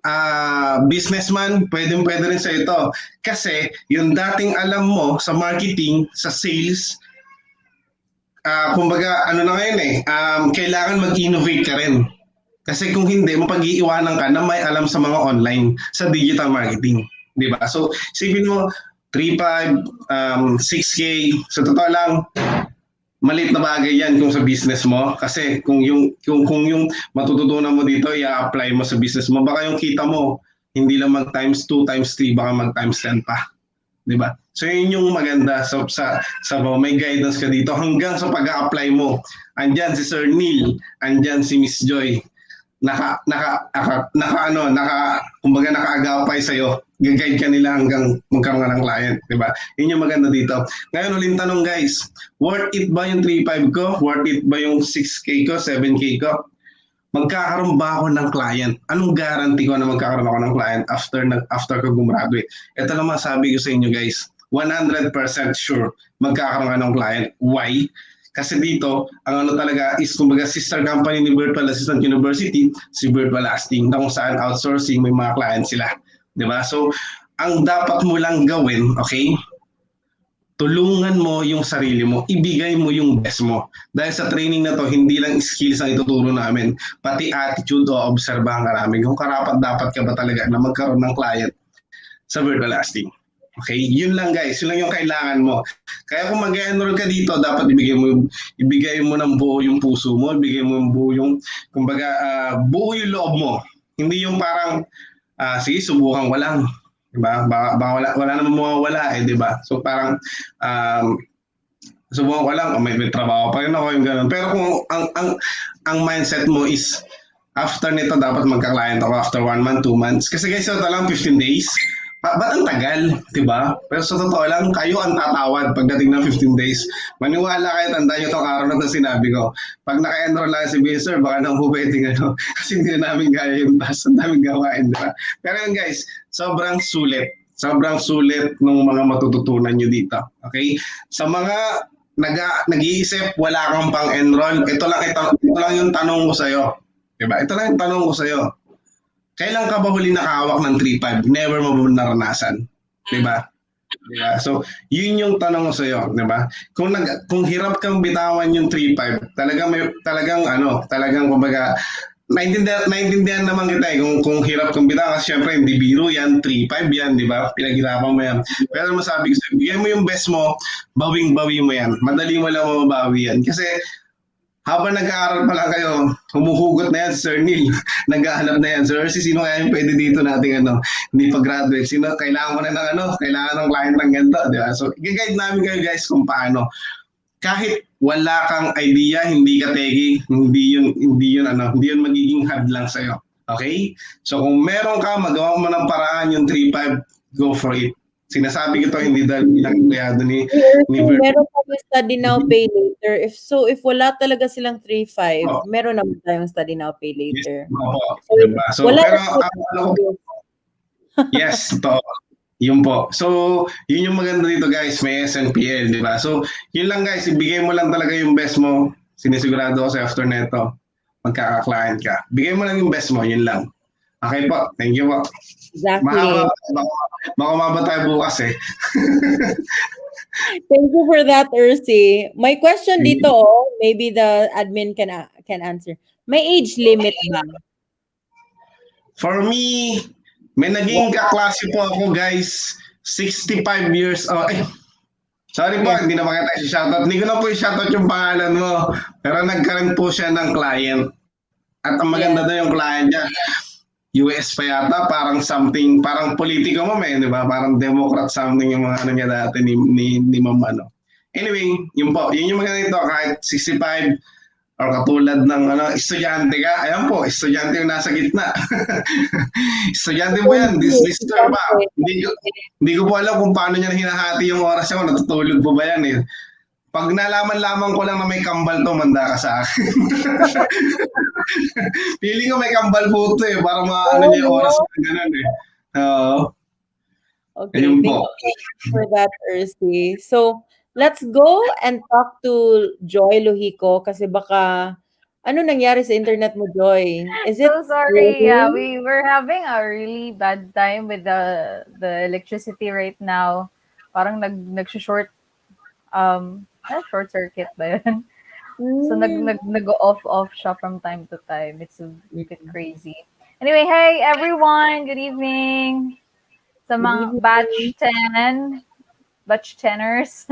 businessman, pwede rin sa ito. Kasi yung dating alam mo sa marketing, sa sales, kumbaga na ngayon kailangan mag-innovate ka rin. Kasi kung hindi, mapag-iiwanan ka na may alam sa mga online, sa digital marketing. Di ba? So, isipin mo, 3,500, 6K, sa totoo lang, maliit na bagay yan kung sa business mo, kasi kung yung matututunan mo dito i-apply mo sa business mo, baka yung kita mo hindi lang mag times 2 times 3, baka mag times 10 pa, di ba? So yun yung maganda sa may guidance ka dito hanggang sa pag-a-apply mo. Andyan si Sir Neil, andyan si Miss Joy, kumbaga nakaagapay sa'yo, gag-guide ka nila hanggang magkaroon ka ng client, di ba? Yun yung maganda dito. Ngayon ulit tanong guys, worth it ba yung 3,500 ko? Worth it ba yung 6K ko, 7K ko? Magkakaroon ba ako ng client? Anong guarantee ko na magkakaroon ako ng client after ko gumraduate? Ito lang masabi ko sa inyo guys, 100% sure magkakaroon ka ng client. Why? Kasi dito, ang talaga is kumbaga sister company ni Virtual Assistant University, si Virtual Asting, na kung saan outsourcing, may mga clients sila. Diba? So, ang dapat mo lang gawin, okay? Tulungan mo yung sarili mo, ibigay mo yung best mo. Dahil sa training na to, hindi lang skills ang ituturo namin, pati attitude o obserbahan ka namin. Kung karapat dapat ka ba talaga na magkaroon ng client sa Virtual Asting. Okay, yun lang guys, yun lang yung kailangan mo. Kaya kung mag-enroll ka dito, dapat ibigay mo ng buo yung puso mo, ibigay mo ng buo yung, kumbaga, buo yung loob mo. Hindi yung parang, sige, subukan ko lang. Diba? Baka wala naman mawawala eh, diba? So parang, subukan ko lang, may trabaho pa rin ako, yung ganun. Pero kung ang mindset mo is, after nito, dapat magka-client ako after 1 month, 2 months. Kasi guys, ito lang 15 days. Ba't ang tagal, di ba? Pero sa totoo lang, kayo ang tatawad pagdating ng 15 days. Maniwala kayo, tandaan nyo itong araw na ito sinabi ko. Pag naka-enroll lang si Sir, baka nang pwedeng kasi hindi na namin kaya yung task, ang daming gawain, di ba? Pero yun guys, sobrang sulit. Sobrang sulit ng mga matututunan nyo dito. Okay? Sa mga nag-iisip, wala kang pang-enroll, ito lang yung tanong ko sa'yo. Diba? Ito lang yung tanong ko sa'yo. Kailan ka ba huli nakahawak ng 3.5? Never mo ba naranasan? Diba? Diba? So, yun yung tanong ko sa'yo. Diba? Kung hirap kang bitawan yung 3.5, talagang kumbaga, naintindihan naman kita kung hirap kang bitawan kasi syempre hindi biro yan, 3.5 yan, di ba? Pinaghirapan mo yan. Pero masabi ko sa'yo, bigyan mo yung best mo, bawing-bawi mo yan. Madali mo lang mababawi yan. Kasi habang nag-aaral pa lang kayo, humuhugot na yan si Sir Neil. Naghahanap na yan. Sir, sino kaya yung pwede dito nating hindi pa-graduate? Sino, kailangan mo na kailangan ng client ng ganito, di ba? So, i-guide namin kayo guys kung paano. Kahit wala kang idea, hindi ka techie, hindi yun magiging hadlang sa'yo. Okay? So, kung meron ka, magawa mo ng paraan yung 3.5, go for it. Sinasabi ko to hindi dahil bilang empleyado ni meron kami study now, pay later. If wala talaga silang 3.5, meron naman tayong study now, pay later. Yes, diba? So, wala pero yes, totoo. Yun po. So, yun yung maganda dito guys, may SNPL, di ba? So, yun lang guys, ibigay mo lang talaga yung best mo. Sinisigurado ko sa after neto, magkaka-client ka. Bigay mo lang yung best mo, yun lang. Okay po, thank you po. Exactly. Mahaba, baka maba tayo bukas eh. Thank you for that, Ursi. My question dito, maybe the admin can answer. May age limit ba? For me, may naging kaklase po ako guys, 65 years old. Sorry po, hindi na makita si shoutout. Hindi ko na po i-shoutout yung pangalan mo. Pero nagkaroon po siya ng client. At ang maganda na yung client niya, US pa yata, parang something, parang politiko mo di ba? Parang Democrat something yung mga niya dati ni Ma'am Anyway, yun yung maganda nito, kahit 65 or katulad ng estudyante ka, ayan po, estudyante yung nasa gitna. Estudyante po yan, this term pa. Hindi ko po alam kung paano niya hinahati yung oras niya, kung natutulog po ba yan eh. Pag nalaman ko lang na may kambal to, manda ka sa akin. Feeling ko may kambal po ito eh, para maano niya yung oras na gano'n eh. Okay, thank you for that, Ursi. So, let's go and talk to Joy Luhico kasi baka, ano nangyari sa internet mo, Joy? Is it So sorry, yeah, we were having a really bad time with the electricity right now. Parang nag-short short circuit ba yun? So nag-off siya from time to time. It's a bit crazy. Anyway, hey everyone, good evening. Sa mga batch 10ers,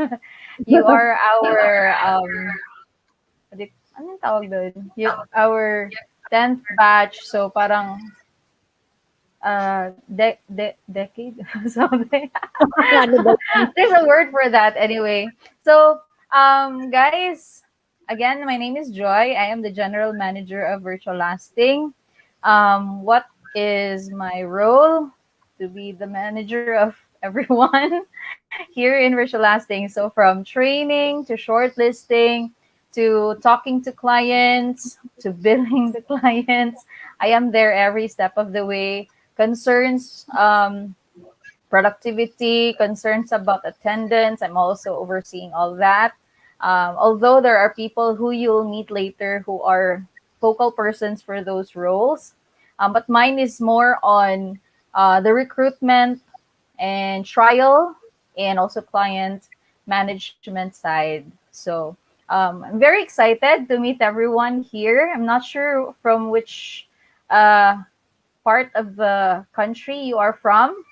you are our anong tawag doon? Our 10th batch. So parang decade something. There's a word for that anyway. So guys, again, my name is Joy. I am the general manager of Virtual Lasting. What is my role? To be the manager of everyone here in Virtual Lasting. So from training to shortlisting to talking to clients to billing the clients, I am there every step of the way. Concerns, productivity, concerns about attendance, I'm also overseeing all that. Although there are people who you'll meet later who are focal persons for those roles, but mine is more on the recruitment and trial and also client management side. So I'm very excited to meet everyone here. I'm not sure from which part of the country you are from,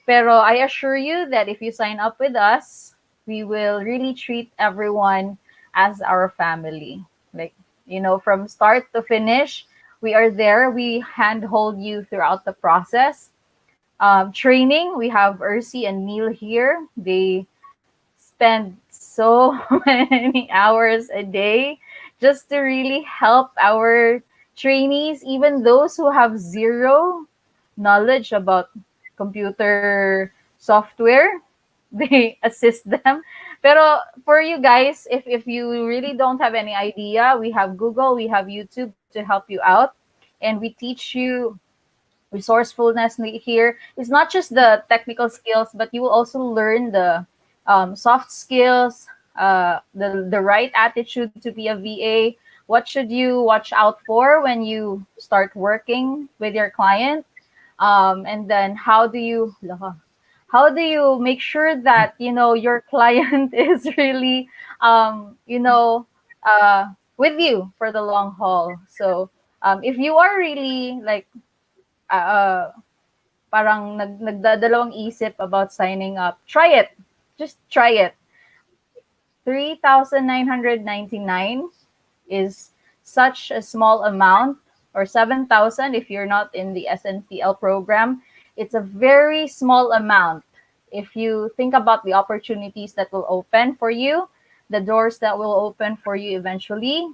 pero I assure you that if you sign up with us, we will really treat everyone as our family. Like, from start to finish, we are there. We handhold you throughout the process. Training, we have Ursi and Neil here. They spend so many hours a day just to really help our trainees, even those who have zero knowledge about computer software. They assist them. Pero for you guys, if you really don't have any idea, we have Google, we have YouTube to help you out. And we teach you resourcefulness here. It's not just the technical skills, but you will also learn the soft skills, the right attitude to be a VA. What should you watch out for when you start working with your client? And then how do you make sure that your client is really uh, with you for the long haul? So if you are really like uh, parang nagdadalawang isip about signing up, try it. Just try it. 3,999 is such a small amount, or 7,000 if you're not in the SNPL program. It's a very small amount. If you think about the opportunities that will open for you, the doors that will open for you eventually.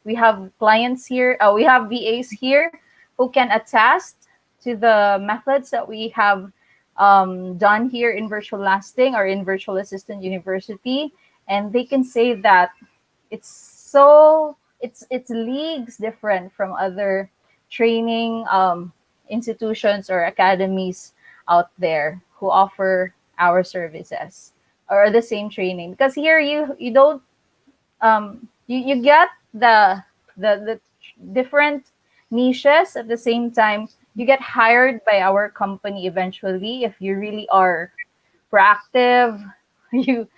We have clients here, we have VAs here who can attest to the methods that we have done here in Virtual Lasting or in Virtual Assistant University, and they can say that it's leagues different from other training institutions or academies out there who offer our services or the same training, because here you don't you get the different niches. At the same time, you get hired by our company eventually if you really are proactive. You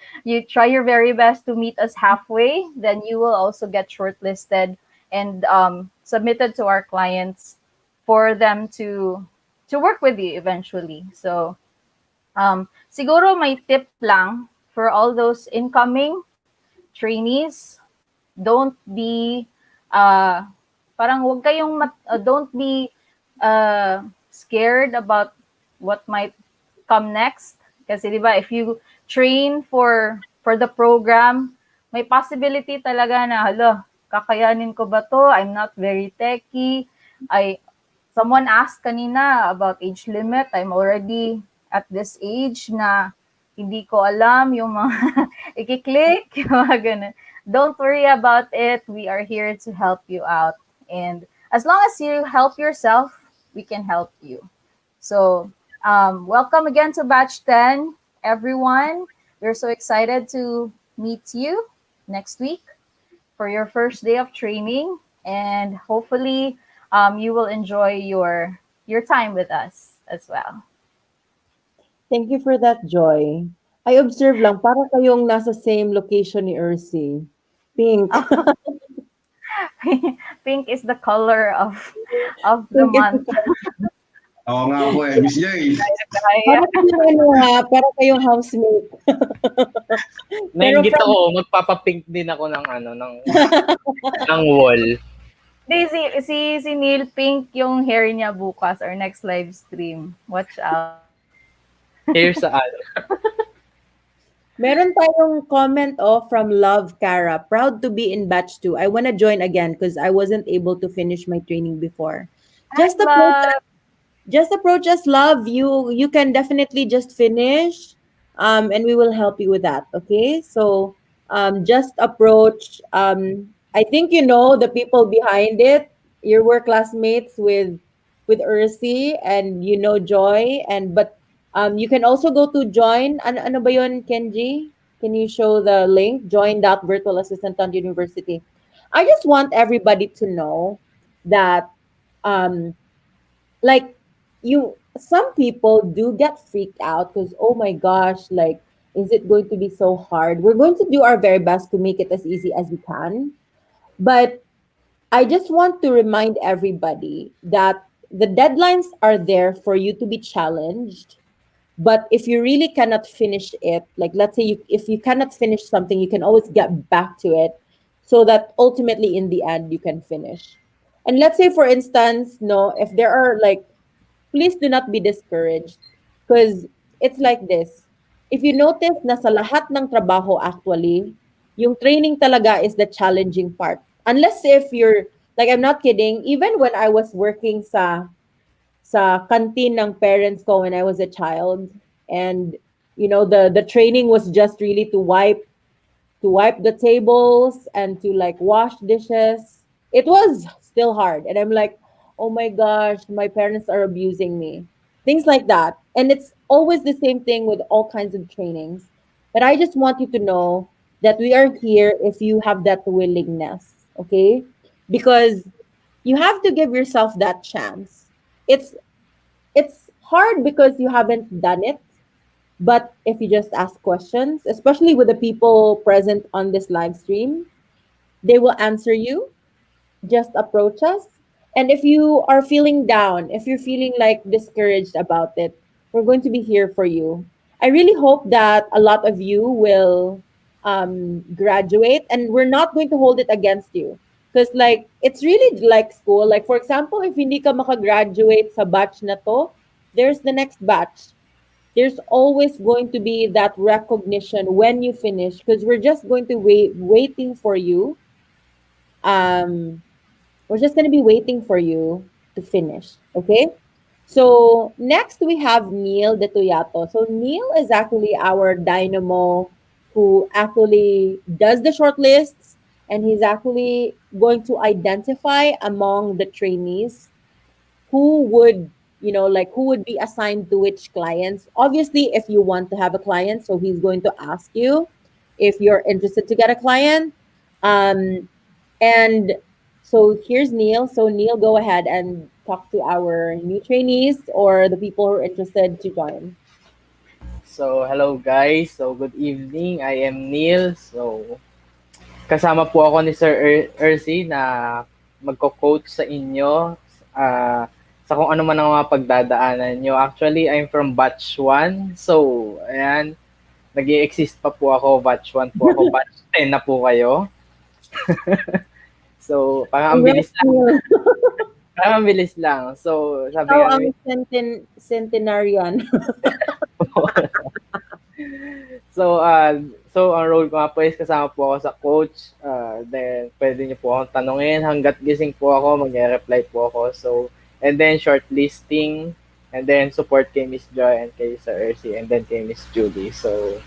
try your very best to meet us halfway, then you will also get shortlisted and submitted to our clients for them to work with you eventually. So siguro may tip lang for all those incoming trainees. Don't be parang wag kayong don't be scared about what might come next. Kasi 'di ba, if you train for the program, may possibility talaga na hala, kakayanin ko ba to? I'm not very techy. Someone asked kanina about age limit. I'm already at this age na hindi ko alam yung mga i-click, yung mga ganun. Don't worry about it. We are here to help you out. And as long as you help yourself, we can help you. So welcome again to Batch 10, everyone. We're so excited to meet you next week for your first day of training. And hopefully you will enjoy your time with us as well. Thank you for that, Joy. I observe lang, para kayong nasa same location ni Ursi. Pink. Pink is the color of the Pink is month. Oo nga po eh, Miss Joy. Para kayong para kayong housemate. Nainggit ako, magpapapink din ako ng ng wall. Si Neil, pink yung hair niya bukas or next live stream. Watch out. Here's sa Meron tayong comment from Love Cara. Proud to be in batch 2. I want to join again because I wasn't able to finish my training before. Just approach us, Love. You can definitely just finish, and we will help you with that. Okay, so just approach. I think you know the people behind it. Your work classmates with Ursi, and you know Joy, but you can also go to join. Ano ba yun, Kenji? Can you show the link? Join.virtualassistant.university. I just want everybody to know that um, like some people do get freaked out because oh my gosh, like is it going to be so hard? We're going to do our very best to make it as easy as we can, but I just want to remind everybody that the deadlines are there for you to be challenged. But if you really cannot finish it, like let's say if you cannot finish something, you can always get back to it so that ultimately in the end you can finish. And let's say for instance, no, if there are like, please do not be discouraged because it's like this. if you notice na sa lahat ng trabaho actually, yung training talaga is the challenging part. Unless if you're, like I'm not kidding, even when I was working sa canteen ng parents ko when I was a child, and the training was just really to wipe the tables and to like wash dishes. It was still hard. And I'm like, oh my gosh, my parents are abusing me. Things like that. And it's always the same thing with all kinds of trainings. But I just want you to know that we are here if you have that willingness, okay? Because you have to give yourself that chance. It's hard because you haven't done it, but if you just ask questions, especially with the people present on this live stream, they will answer you. Just approach us. And if you are feeling down, if you're feeling like discouraged about it, we're going to be here for you. I really hope that a lot of you will graduate, and we're not going to hold it against you. Because like it's really like school. Like for example, if hindi ka makagraduate sa batch na to, there's the next batch. There's always going to be that recognition when you finish, because we're just going to waiting for you. um we're just going to be waiting for you to finish, okay? So next we have Neil de Tuyato. So Neil is actually our dynamo who actually does the shortlists, and he's actually going to identify among the trainees who would like who would be assigned to which clients. Obviously if you want to have a client, so he's going to ask you if you're interested to get a client. And so here's Neil. So Neil, go ahead and talk to our new trainees or the people who are interested to join. So, hello guys. So, good evening. I am Neil. So, kasama po ako ni Sir Ercy na magko-coach sa inyo sa kung ano man ang mga pagdadaanan nyo. Actually, I'm from batch 1. So, ayan, nag-i-exist pa po ako. Batch 1 po ako. Batch 10 na po kayo. So, parang ang bilis lang. Parang ang bilis lang. So, sabi Ikaw nga ang centenarian. So ang role ko nga po is kasama po ako sa coach. Then, pwede niyo po akong tanungin. Hanggat gising po ako, mag-reply po ako. So, and then shortlisting, and then support kay Miss Joy and kay Sir Ercy, and then kay Miss Julie. So,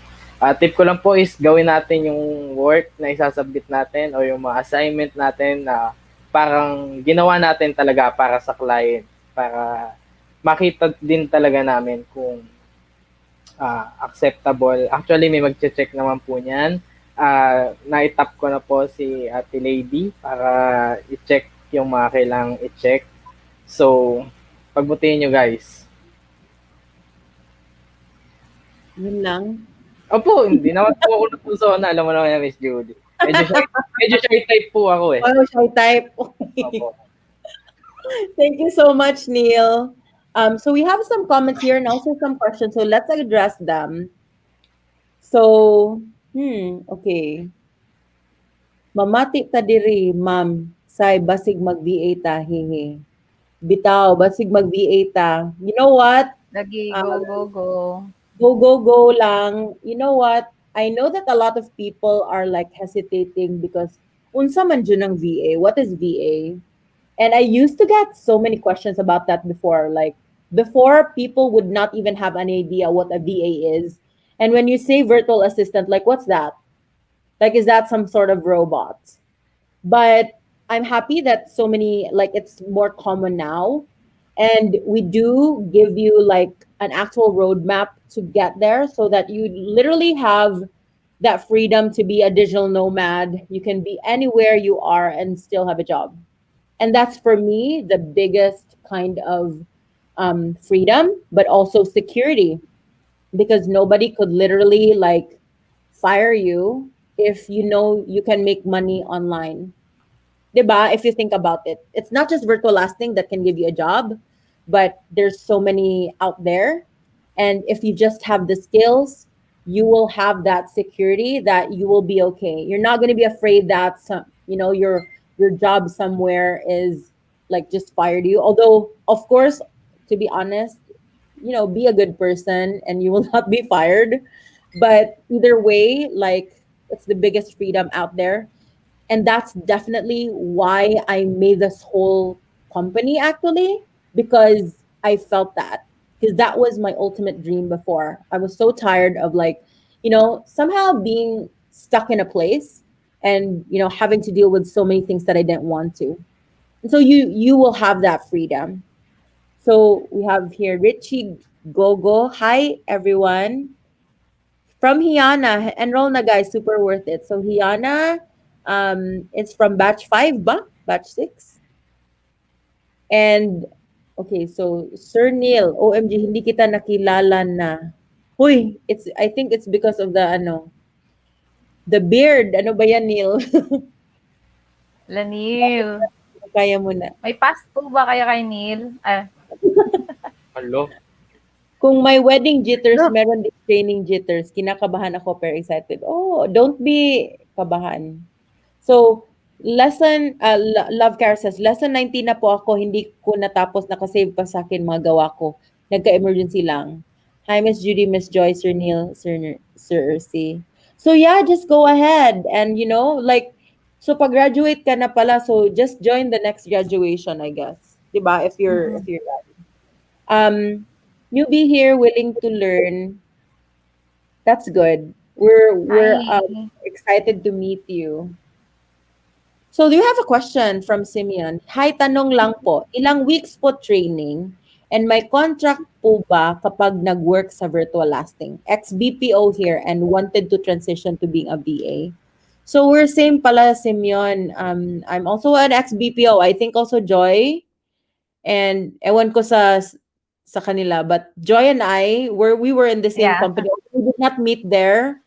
tip ko lang po is gawin natin yung work na isasubmit natin o yung mga assignment natin na parang ginawa natin talaga para sa client. Para makita din talaga namin kung acceptable. Actually, may mag-check naman po niyan. Na-tap ko na po si Ate Lady para i-check yung mga kailangang i-check. So, pagbutihin nyo guys. Yun lang. Opo, hindi naman po ako napuso na. Alam mo naman yan, Miss Judy. Medyo shy type po ako eh. Oh, shy type. Okay. Opo. Thank you so much, Neil. So we have some comments here and also some questions. So let's address them. So, okay. Mamati ta diri, ma'am. Say basig mag-VA ta, hihi. Bitaw, basig mag-VA ta. You know what? Lagi, go. Go lang. You know what? I know that a lot of people are like hesitating because unsa man dyan ng VA? What is VA? And I used to get so many questions about that before. Like before, people would not even have an idea what a VA is. And when you say virtual assistant, like what's that? Like, is that some sort of robot? But I'm happy that so many, like it's more common now. And we do give you like an actual roadmap to get there so that you literally have that freedom to be a digital nomad. You can be anywhere you are and still have a job. And that's for me the biggest kind of freedom, but also security, because nobody could literally like fire you if you know you can make money online. Diba? If you think about it, it's not just virtual lasting that can give you a job, but there's so many out there. And if you just have the skills, you will have that security that you will be okay. You're not going to be afraid that your job somewhere is like just fired you. Although, of course, to be honest, be a good person and you will not be fired. But either way, like it's the biggest freedom out there. And that's definitely why I made this whole company actually, because I felt that. Because that was my ultimate dream before. I was so tired of like, somehow being stuck in a place and, having to deal with so many things that I didn't want to. And so you will have that freedom. So we have here Richie Gogo. Hi everyone. From Hiana, enroll na guys, super worth it. So Hiana, it's from batch 5 ba? Batch 6? And okay, so Sir Neil, OMG, hindi kita nakilala na. Huy, I think it's because of the beard. Ano ba yan, Neil? Lanil. Kaya mo na. May past po ba kayo kay Neil? Hello. Kung may wedding jitters, Look. meron din training jitters. Kinakabahan ako pero excited. Oh, don't be kabahan. So, Love Care says, lesson 19 na po ako, hindi ko natapos, nakasave pa sa akin mga gawa ko. Nagka-emergency lang. Hi, Miss Judy, Miss Joy, Sir Neil, Sir Ursi. So yeah, just go ahead and so pag-graduate ka na pala, so just join the next graduation, I guess. Diba? If you're um newbie here willing to learn, that's good. We're Hi. excited to meet you. So do you have a question from Simeon? Hi, tanong lang po. Ilang weeks po training and may contract po ba kapag nag-work sa virtual lasting? Ex-BPO here and wanted to transition to being a VA. So we're same pala, Simeon. I'm also an ex-BPO. I think also Joy. And ewan ko sa kanila. But Joy and we were in the same Yeah. company. We did not meet there,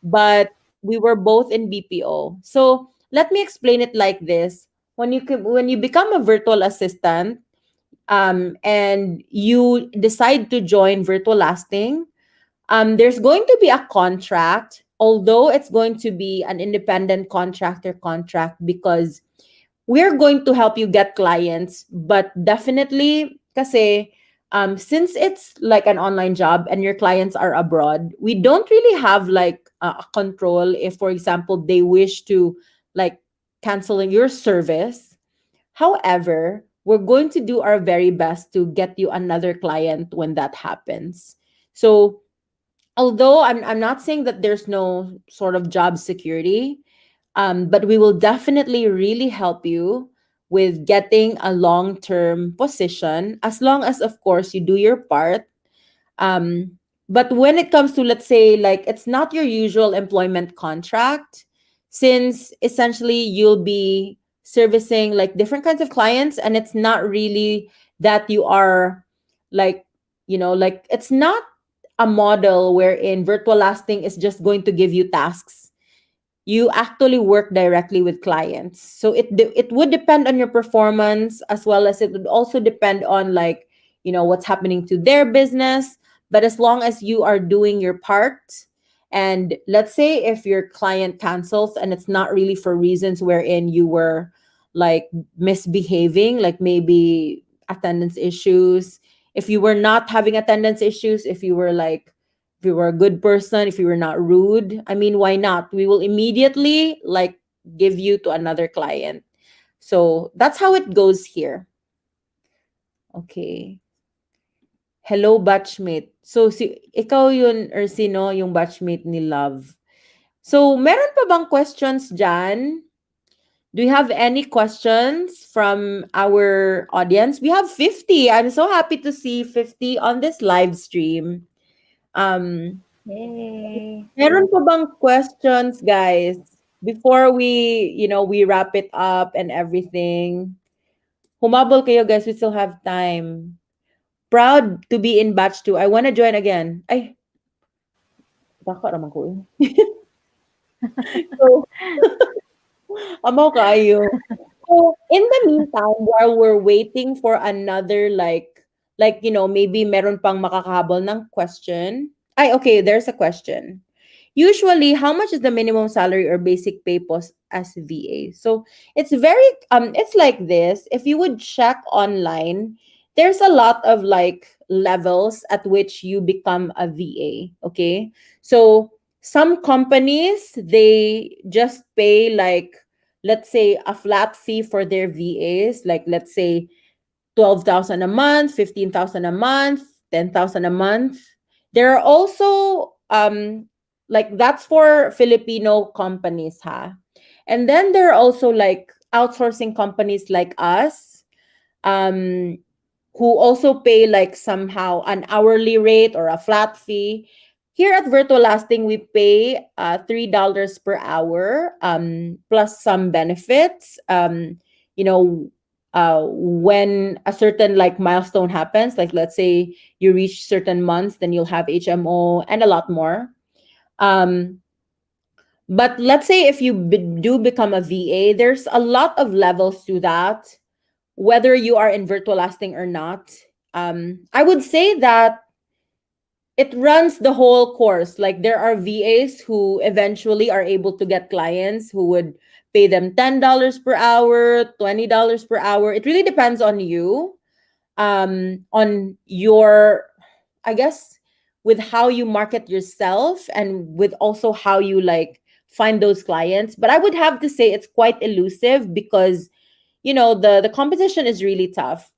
but we were both in BPO. So let me explain it like this: when you become a virtual assistant, and you decide to join virtual lasting, there's going to be a contract, although it's going to be an independent contractor contract because we're going to help you get clients, but definitely kasi since it's like an online job and your clients are abroad, we don't really have like a control if, for example, they wish to like canceling your service. However, we're going to do our very best to get you another client when that happens. So although I'm not saying that there's no sort of job security, but we will definitely really help you with getting a long term position as long as, of course, you do your part. But when it comes to, let's say, like it's not your usual employment contract, since essentially you'll be servicing like different kinds of clients, and it's not really that you are like, like it's not a model wherein virtual lasting is just going to give you tasks. You actually work directly with clients, so it would depend on your performance, as well as it would also depend on like what's happening to their business. But as long as you are doing your part, and let's say if your client cancels and it's not really for reasons wherein you were like misbehaving, like maybe attendance issues, if you were not having attendance issues, if you were a good person, if you were not rude, I mean, why not? We will immediately like give you to another client. So that's how it goes here. Okay. Hello, batchmate. So, ikaw yun or sino yung batchmate ni Love? So, meron pa bang questions dyan? Do you have any questions from our audience? We have 50. I'm so happy to see 50 on this live stream. Yay. Meron pa bang questions, guys? Before we wrap it up and everything. Humabol kayo, guys. We still have time. Proud to be in batch 2. I want to join again. Ay, baka naman ko eh. So, amaw kayo. So, in the meantime, while we're waiting for another maybe meron pang makakahabol ng question. Ay, okay, there's a question. Usually, how much is the minimum salary or basic pay post as VA? So it's like this. If you would check online, there's a lot of like levels at which you become a VA. Okay. So some companies, they just pay like, let's say, a flat fee for their VAs, like let's say 12,000 a month, 15,000 a month, 10,000 a month. There are also like that's for Filipino companies, ha. And then there are also like outsourcing companies like us, um who also pay like somehow an hourly rate or a flat fee. Here at Virtual Lasting, we pay $3 per hour, plus some benefits. You know, when a certain like milestone happens, like let's say you reach certain months, then you'll have HMO and a lot more. Um, but let's say if you do become a VA, there's a lot of levels to that, whether you are in virtual lasting or not. I would say that it runs the whole course. Like there are VAs who eventually are able to get clients who would pay them $10 per hour, $20 per hour. It really depends on you, on your, I guess, with how you market yourself and with also how you like find those clients. But I would have to say it's quite elusive because the competition is really tough.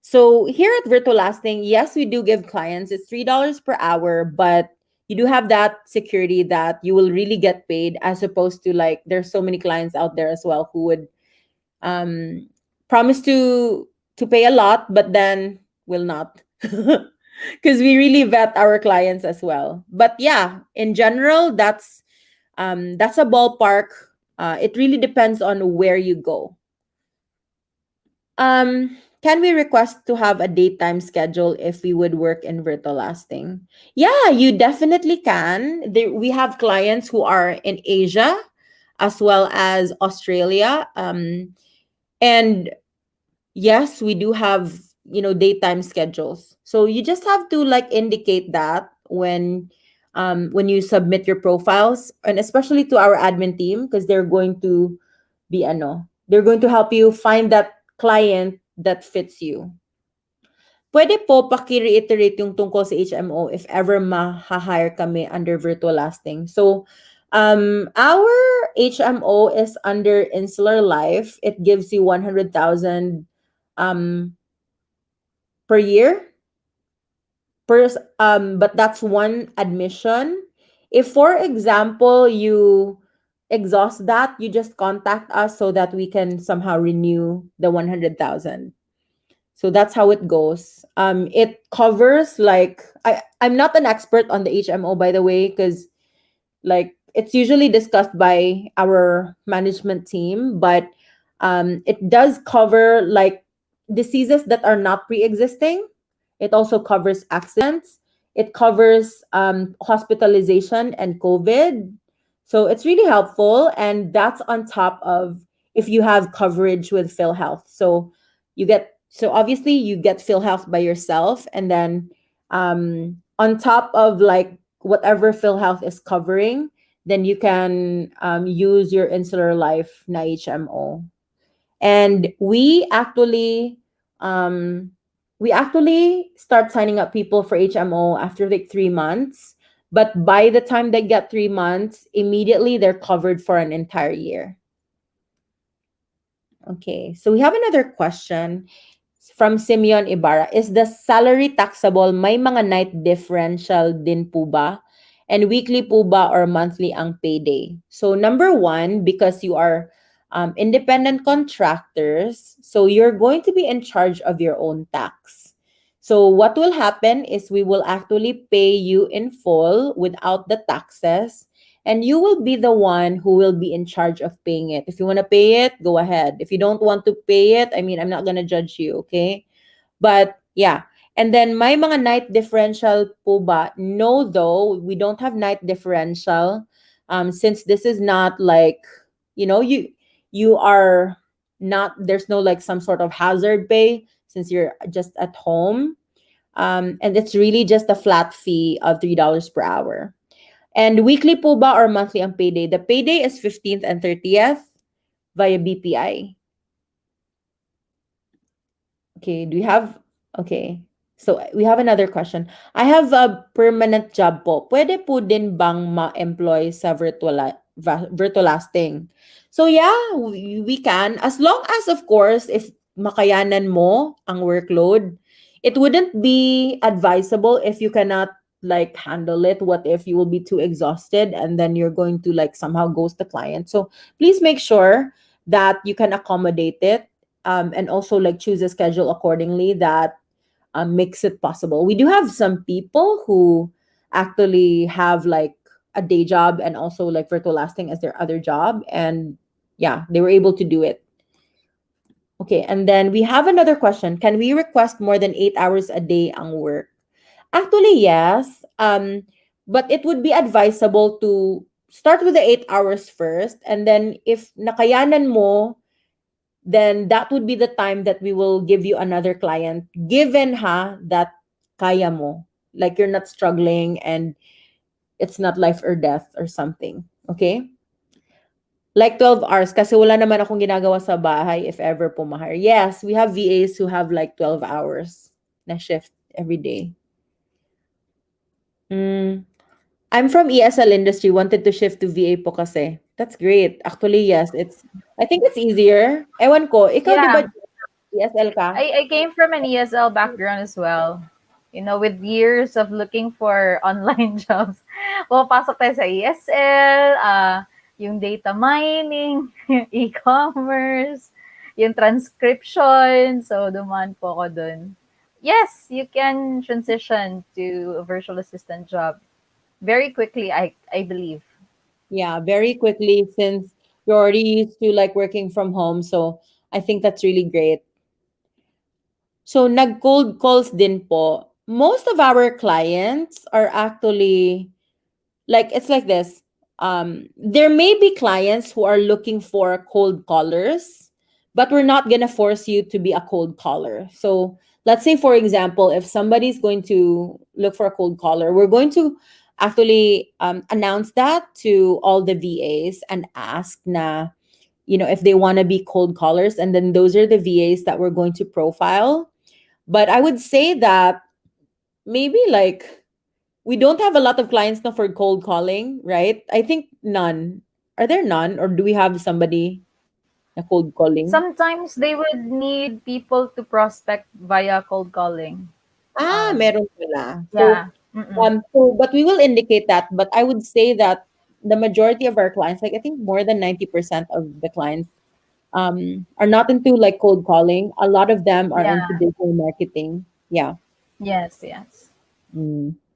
So here at Virtual Lasting, yes, we do give clients, it's $3 per hour, but you do have that security that you will really get paid, as opposed to like there's so many clients out there as well who would um promise to pay a lot but then will not. Because we really vet our clients as well. But yeah, in general, that's a ballpark. It really depends on where you go. Can we request to have a daytime schedule if we would work in Virtual Lasting? Yeah, you definitely can. We have clients who are in Asia as well as Australia. And yes, we do have, daytime schedules. So you just have to like indicate that when you submit your profiles, and especially to our admin team, because they're going to help you find that client that fits you. Pwede po paki-reiterate yung tungkol sa HMO if ever ma-hire kami under Virtual Lasting. So, our HMO is under Insular Life. It gives you 100,000 per year. But that's one admission. If, for example, you exhaust that, you just contact us so that we can somehow renew the 100,000. So that's how it goes. It covers like I'm not an expert on the HMO, by the way, because like it's usually discussed by our management team, but it does cover like diseases that are not pre-existing. It also covers accidents. It covers hospitalization and COVID. So it's really helpful, and that's on top of if you have coverage with PhilHealth. So obviously you get PhilHealth by yourself, and then on top of like whatever PhilHealth is covering, then you can use your Insular Life na HMO. And we actually start signing up people for HMO after like 3 months. But by the time they get 3 months, immediately they're covered for an entire year. Okay, so we have another question from Simeon Ibarra. Is the salary taxable? May mga night differential din po ba? And weekly po ba or monthly ang payday? So number one, because you are independent contractors, so you're going to be in charge of your own tax. So what will happen is we will actually pay you in full without the taxes, and you will be the one who will be in charge of paying it. If you want to pay it, go ahead. If you don't want to pay it, I mean, I'm not going to judge you, okay? But yeah. And then may mga night differential po ba? No, though, we don't have night differential. Since this is not like, you are not, there's no like some sort of hazard pay since you're just at home. And it's really just a flat fee of $3 per hour. And weekly po ba or monthly ang payday? The payday is 15th and 30th via BPI. Okay, do you have Okay. So we have another question. I have a permanent job po. Pwede po din bang ma-employ sa virtualasting? So yeah, we can. As long as, of course, if makayanan mo ang workload, it wouldn't be advisable if you cannot like handle it. What if you will be too exhausted and then you're going to like somehow ghost the client? So please make sure that you can accommodate it, and also like choose a schedule accordingly that makes it possible. We do have some people who actually have like a day job and also like virtual lasting as their other job, and yeah, they were able to do it. Okay, and then we have another question. Can we request more than 8 hours a day ang work? Actually, yes. But it would be advisable to start with the 8 hours first, and then if nakayanan mo, then that would be the time that we will give you another client, given that kaya mo, like you're not struggling and it's not life or death or something. Okay? Like 12 hours kasi wala naman akong ginagawa sa bahay if ever po ma-hire. Yes, we have VAs who have like 12 hours na shift every day. I'm from ESL industry, wanted to shift to VA po kasi. That's great. Actually, yes, I think it's easier. Ewan ko, ikaw di ba Yeah. ESL ka? I came from an ESL background as well. You know, with years of looking for online jobs. Pumapasok tayo sa ESL, yung data mining, yung e-commerce, yung transcription. So, dumaan po ako dun. Yes, you can transition to a virtual assistant job very quickly, I believe. Yeah, very quickly since you're already used to like working from home. So I think that's really great. So nag-cold calls din po. Most of our clients are actually like it's like this. There may be clients who are looking for cold callers, but we're not gonna force you to be a cold caller. So let's say, for example, if somebody's going to look for a cold caller, we're going to actually announce that to all the VAs and ask na, if they want to be cold callers, and then those are the VAs that we're going to profile. But I would say that maybe like we don't have a lot of clients now for cold calling, right? I think none. Are there none, or do we have somebody na cold calling? Sometimes they would need people to prospect via cold calling. Meron pala. Yeah. But we will indicate that. But I would say that the majority of our clients, like I think more than 90% of the clients, are not into like cold calling. A lot of them are Yeah. into digital marketing. Yeah. Yes, yes.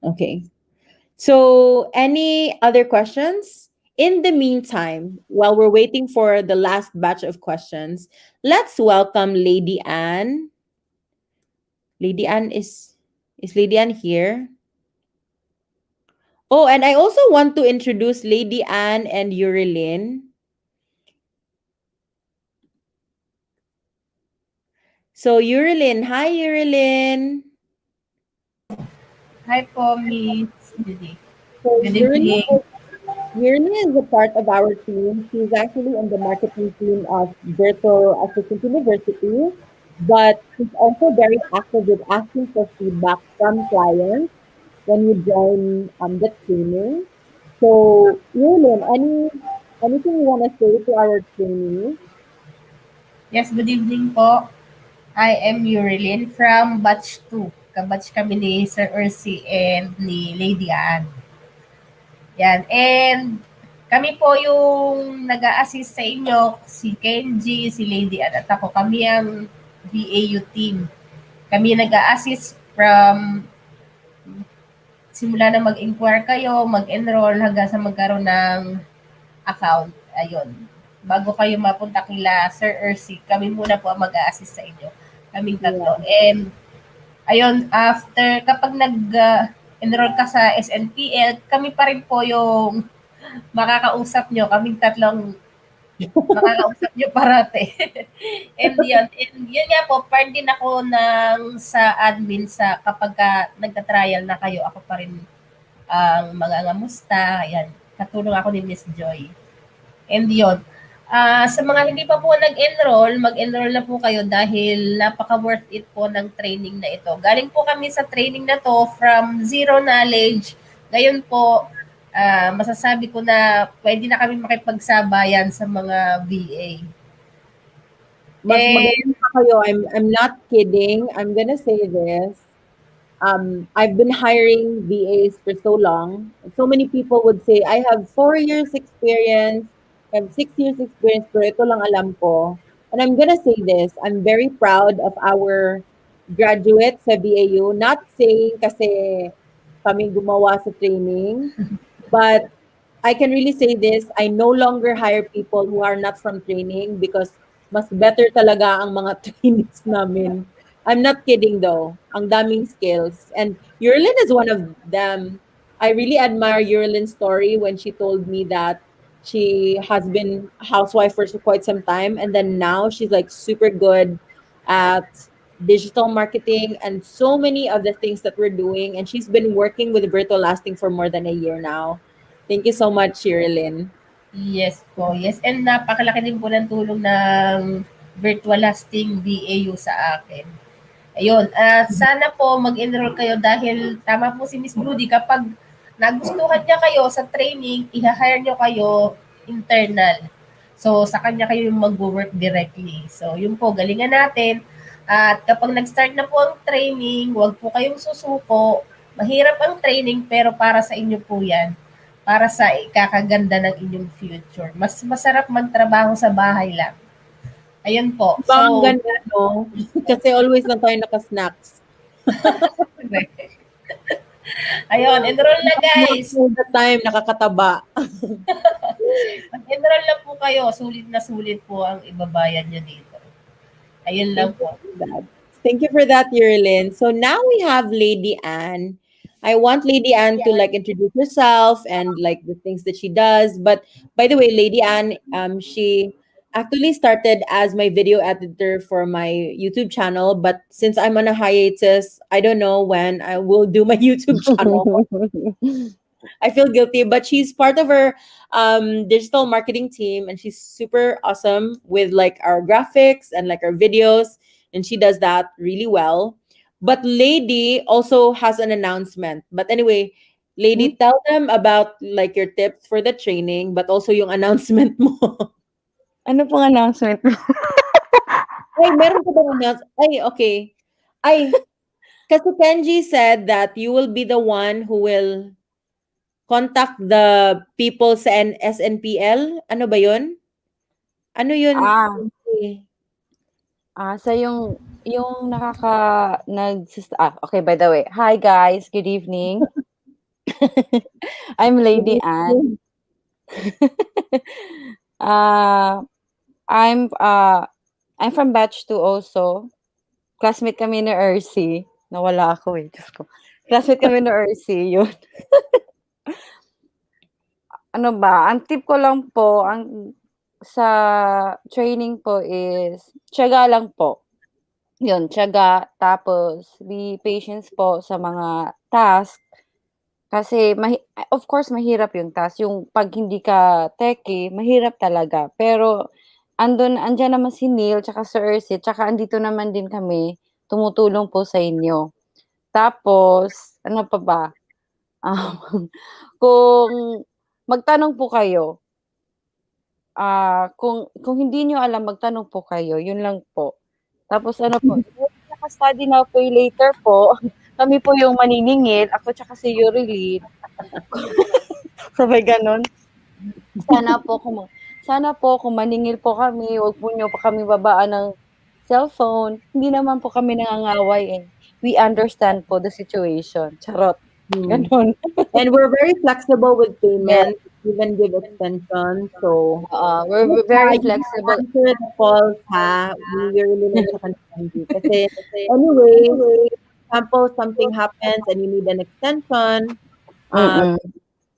Okay. So, any other questions? In the meantime, while we're waiting for the last batch of questions, let's welcome Lady Anne. Lady Anne is Lady Anne here? Oh, and I also want to introduce Lady Anne and Yurilyn. So, Yurilyn, hi Yurilyn. Hi po, Miss Judy. So, Good evening. Yurilyn is a part of our team. She's actually on the marketing team of Virtual Assistant University, but she's also very active with asking for feedback from clients when you join the training. So, Yurilyn, anything you want to say to our trainees? Yes, good evening po. I am Yurilyn from Batch 2. Kabatch kami ni Sir Ursi and ni Lady Anne. Yan. And kami po yung nag-a-assist sa inyo, si Kenji, si Lady Anne, at ako. Kami ang VAU team. Kami nag-a-assist from simula na mag-inquire kayo, mag-enroll, hanggang sa magkaroon ng account. Ayun. Bago kayo mapunta kila Sir Ursi, kami muna po ang mag-a-assist sa inyo. Kaming tatlo. And, ayun, after, kapag nag-enroll ka sa SNPL, kami pa rin po yung makakausap nyo. Kaming tatlong makakausap nyo parate. And yun nga po, part din ako sa admin kapag nagka-trial na kayo, ako pa rin ang mga ngamusta. Ayan, katulong ako ni Miss Joy. And yun, Sa mga hindi pa po nag-enroll, mag-enroll na po kayo dahil napaka-worth it po ng training na ito. Galing po kami sa training na to from zero knowledge. Ngayon po, masasabi ko na pwede na kami makipagsabayan sa mga VA. Mas magaling pa kayo. I'm not kidding. I'm gonna say this. I've been hiring VAs for so long. So many people would say, I have 4 years experience, I have 6 years experience, pero ito lang alam ko. And I'm gonna say this, I'm very proud of our graduates sa VAU. Not saying kasi kami gumawa sa training, but I can really say this, I no longer hire people who are not from training because mas better talaga ang mga trainees namin. I'm not kidding though. Ang daming skills. And Yurlin is one of them. I really admire Yurlin's story when she told me that she has been a housewife for quite some time and then now she's like super good at digital marketing and so many of the things that we're doing, and she's been working with Virtual Lasting for more than a year now. Thank you so much, Sherilyn. Yes po, yes. And napakalaki din po ng tulong ng Virtual Lasting VAU sa akin. Ayun, sana po mag-enroll kayo dahil tama po si Miss Judy, kapag nagustuhan niya kayo sa training, i-hire niyo kayo internal. So, sa kanya kayo yung mag-work directly. So, yun po, galingan natin. At kapag nag-start na po ang training, huwag po kayong susuko. Mahirap ang training, pero para sa inyo po yan. Para sa ikakaganda ng inyong future. Mas masarap magtrabaho sa bahay lang. Ayun po. Ang ganda, no? Kasi always lang tayo naka-snacks. Ayun, enroll na guys. All the time, nakakataba. Enroll na po kayo. Sulit po ang ibabayad nyo dito. Ayun lang po. Thank you for that, Yurlin. So now we have Lady Anne. I want Lady Anne to like introduce herself and like the things that she does. But by the way, Lady Anne, she actually started as my video editor for my YouTube channel. But since I'm on a hiatus, I don't know when I will do my YouTube channel. I feel guilty, but she's part of her digital marketing team, and she's super awesome with like our graphics and like our videos, and she does that really well. But Lady also has an announcement. But anyway, Lady, tell them about like your tips for the training, but also yung announcement mo. Ano pong announcement mo? Ay, meron ka bang announcement? Ay, okay. Ay, kasi Kenji said that you will be the one who will contact the people sa SNPL. Ano ba yun? Ano yun? Sa yung okay, by the way. Hi guys, good evening. I'm Lady Anne. I'm from batch 2 also. Classmate kami ni Ercy. Nawala ako eh. Diyos ko. Classmate kami ni Ercy. Yun. Ano ba? Ang tip ko lang po, sa training po is, tiyaga lang po. Yun, tiyaga. Tapos, be patient po sa mga task. Kasi, of course, mahirap yung task. Yung pag hindi ka techie, mahirap talaga. Pero, andyan naman si Neil, tsaka si Ercy, tsaka andito naman din kami, tumutulong po sa inyo. Tapos, ano pa ba? Kung magtanong po kayo, kung hindi nyo alam, magtanong po kayo, yun lang po. Tapos ano po, naka-study now, pay later po. Kami po yung maniningil, ako tsaka si Yurilyn. Sabay ganon. Sana po kung maningil po kami, huwag po nyo pa kami babaan ng cellphone. Hindi naman po kami nangangaway eh. We understand po the situation. Charot. Ganon. And we're very flexible with payment, even give extension. So, we're very flexible. Answer the calls, ha? We really need to continue. Kasi, anyway, example, something happens and you need an extension,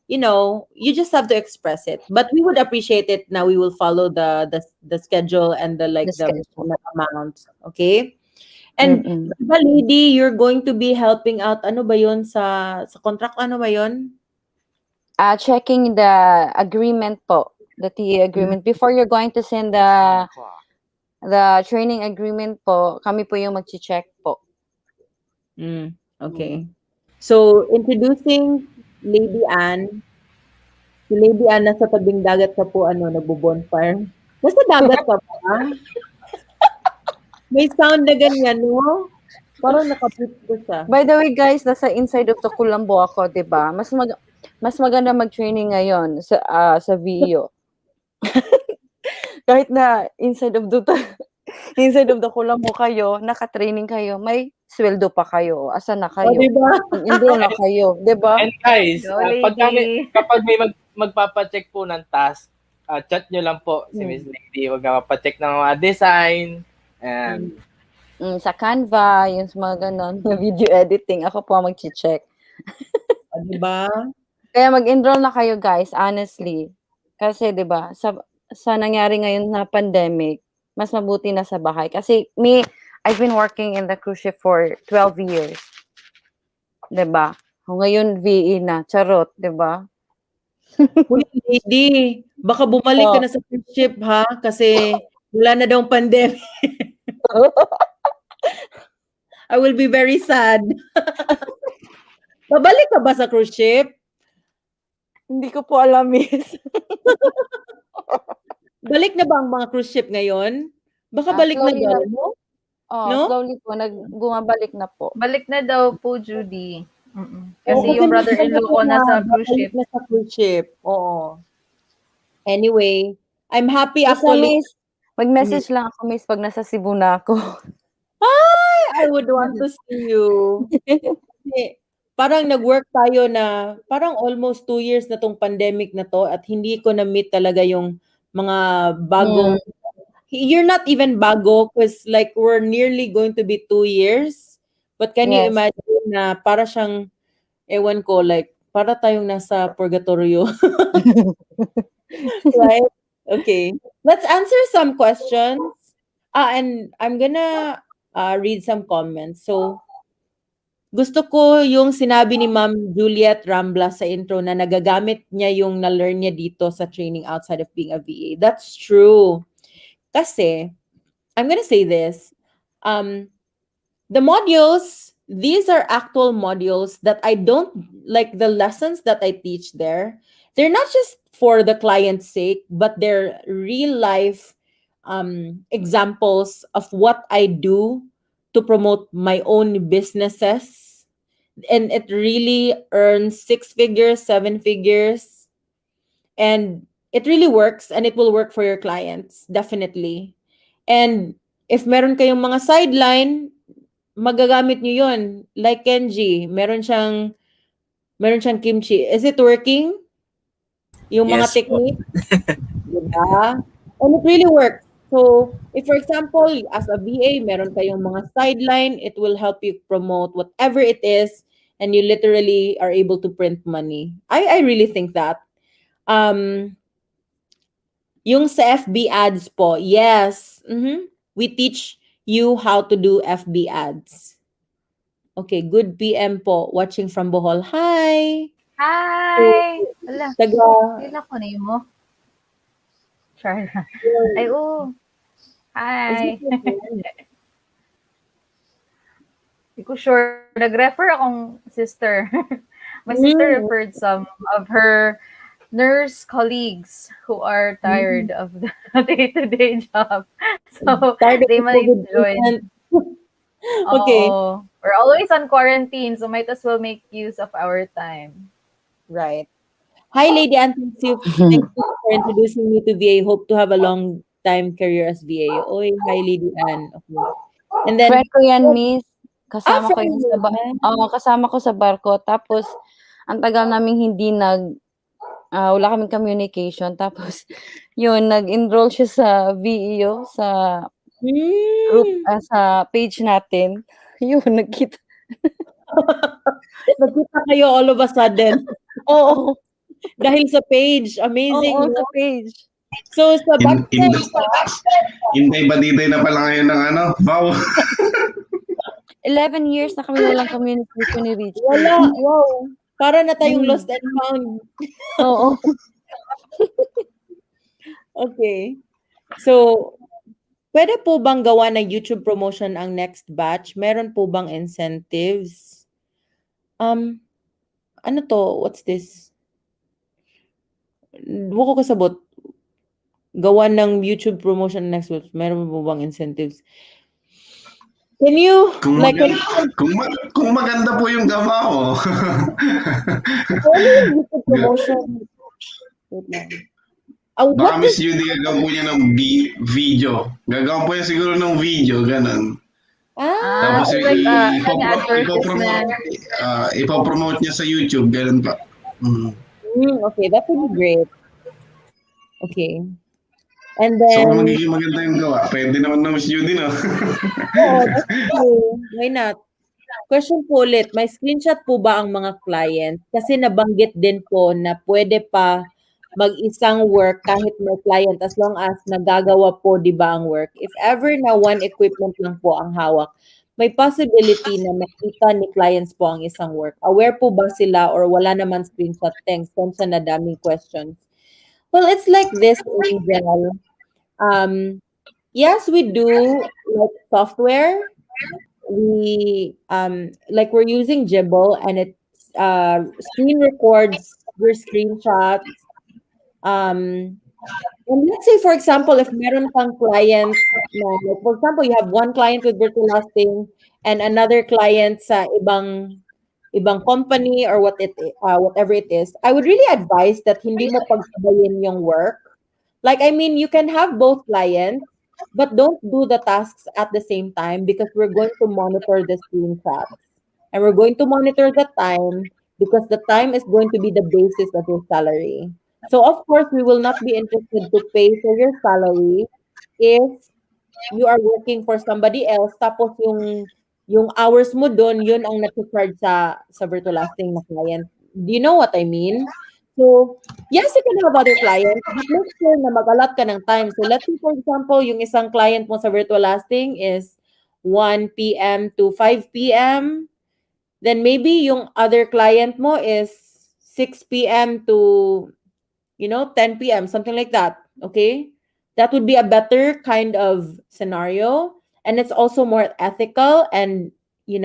you know, you just have to express it. But we would appreciate it. Now we will follow the schedule and the amount. Okay? And Lady, you're going to be helping out, ano ba yun sa contract, ano ba yun? Checking the agreement po. the TA agreement. Before you're going to send the training agreement po, kami po yung mag-check po. Okay. So, introducing Lady Anne. Si Lady Anne nasa tabing dagat ka po, nagbo-bonfire. Nasa dagat ka ba? May sound na ganyan, no? Parang nakapito siya. By the way, guys, nasa inside of the Kulambo ako, 'di ba? Mas maganda mag-training ngayon sa VEO. Kahit na inside of the Kulambo kayo, naka-training kayo, may sweldo pa kayo. Asan na kayo? Diba? Enroll na kayo, 'di ba? And guys, Go, kapag may magpapacheck po ng task, chat nyo lang po si Miss Lady. Huwag na mapacheck ng mga design. And Sa Canva, yung mga ganon, na video editing, ako po ang mag-check. Diba? Kaya mag-enroll na kayo, guys, honestly. Kasi 'di ba, sa nangyari ngayon na pandemic, mas mabuti na sa bahay. Kasi I've been working in the cruise ship for 12 years. 'Di ba? Ngayon VE na, charot, 'di ba? Uy, Lady, baka bumalik ka na sa cruise ship, ha? Kasi wala na daw pandemic. I will be very sad. Babalik ka ba sa cruise ship? Hindi ko po alam, miss. Balik na ba ang mga cruise ship ngayon? Baka balik na slowly daw, na no? Oh, No? slowly po, bumabalik na po. Balik na daw po, Judy. Oo, Kasi yung brother-in-law ko nasa cruise babalik ship. na sa cruise ship. Oo. Anyway, I'm happy Basta, actually. miss, mag-message lang ako, miss, pag nasa Cebu na ako. I would want to see you. Kasi parang nag-work tayo na parang almost 2 years na tong pandemic na to at hindi ko na-meet talaga yung mga bagong you're not even bago because like we're nearly going to be 2 years. But can you Yes. imagine na para siyang ewan ko like para tayong nasa purgatorio. Right? Okay. Let's answer some questions. And I'm gonna read some comments. So, gusto ko yung sinabi ni Ma'am Juliet Rambla sa intro na nagagamit niya yung na-learn niya dito sa training outside of being a VA. That's true. Kasi, I'm gonna say this. The modules, these are actual modules that I don't, like the lessons that I teach there, they're not just for the client's sake, but they're real life examples of what I do to promote my own businesses. And it really earns 6 figures, 7 figures. And it really works and it will work for your clients, definitely. And if meron kayong mga sideline, magagamit nyo yun. Like Kenji, meron siyang kimchi. Is it working? Yung mga Yes po. technique? Diba? And it really works. So, if for example, as a VA, meron kayong mga sideline, it will help you promote whatever it is, and you literally are able to print money. I really think that. Yung sa FB ads po, yes. We teach you how to do FB ads. Okay, good PM po. Watching from Bohol. Hi! Hi! Wala. Taga, Kailan ko na mo? Char. Ay, oo. Hi. Hindi ko sure. Nag-refer akong sister. My sister referred some of her nurse colleagues who are tired of the day-to-day job. So, they might join. Okay. Oo. We're always on quarantine, so might as well make use of our time. Right. Hi, Lady Anthony. Thank you for introducing me to VA. Hope to have a long time career as VA. Oy, hi, Lady Anne. Okay. And then, Friend ko yan, miss. Kasama ko friend yun sa kasama ko sa barko. Tapos, ang tagal naming hindi wala kaming communication. Tapos, yun, nag-enroll siya sa VEO, sa group, sa page natin. Yun, nagkita. Nagkita kayo all of a sudden. Oo. Dahil sa page. Amazing. Oo, sa page. So, sa Inday-badiday na pala ngayon ng VAU. 11 years na kami walang communication ni Rich. Wala. Wow. Para na tayong lost and found. Oo. Okay. So, pwede po bang gawa ng YouTube promotion ang next batch? Meron po bang incentives? Ano to? What's this? Buko ko sabot. Gawa ng YouTube promotion next batch. Meron po bang incentives? Can you, Kung, like, can maganda, kung maganda po yung gawa mo. you YouTube promotion? Wait lang. Baka What Miss is, Judy gagawa po niya ng video. Gagawa po niya siguro ng video, ganun. Tapos like advertisement. ipopromote niya sa YouTube, ganun pa. okay, that would be great. Okay. And So then, kung magiging maganda yung gawa, pwede naman na Miss Judy, no? oo, that's true. Why not? Question po ulit, may screenshot po ba ang mga client? Kasi nabanggit din po na pwede pa mag-isang work kahit may client as long as nagagawa po, di ba, ang work. If ever na one equipment lang po ang hawak, may possibility na makita ni clients po ang isang work. Aware po ba sila or wala naman screenshot? Thanks. Sa na daming questions. Well, it's like this in general. Yes, we do like software. We like we're using Jibble and it screen records your screenshots. And let's say for example, if meron kang client na, like for example, you have one client with virtual hosting and another client sa ibang company or whatever it is, I would really advise that hindi mo pagsabayin yung work. Like, I mean, you can have both clients, but don't do the tasks at the same time because we're going to monitor the screenshots. And we're going to monitor the time because the time is going to be the basis of your salary. So, of course, we will not be interested to pay for your salary if you are working for somebody else tapos yung hours mo doon, yun ang nag-charge sa virtual hosting na client. Do you know what I mean? So, yes, you can have other clients, but make sure na mag-allot ka ng time. So, let's say, for example, yung isang client mo sa virtual hosting is 1 p.m. to 5 p.m. Then maybe yung other client mo is 6 p.m. to, 10 p.m., something like that. Okay? That would be a better kind of scenario. And it's also more ethical. And, you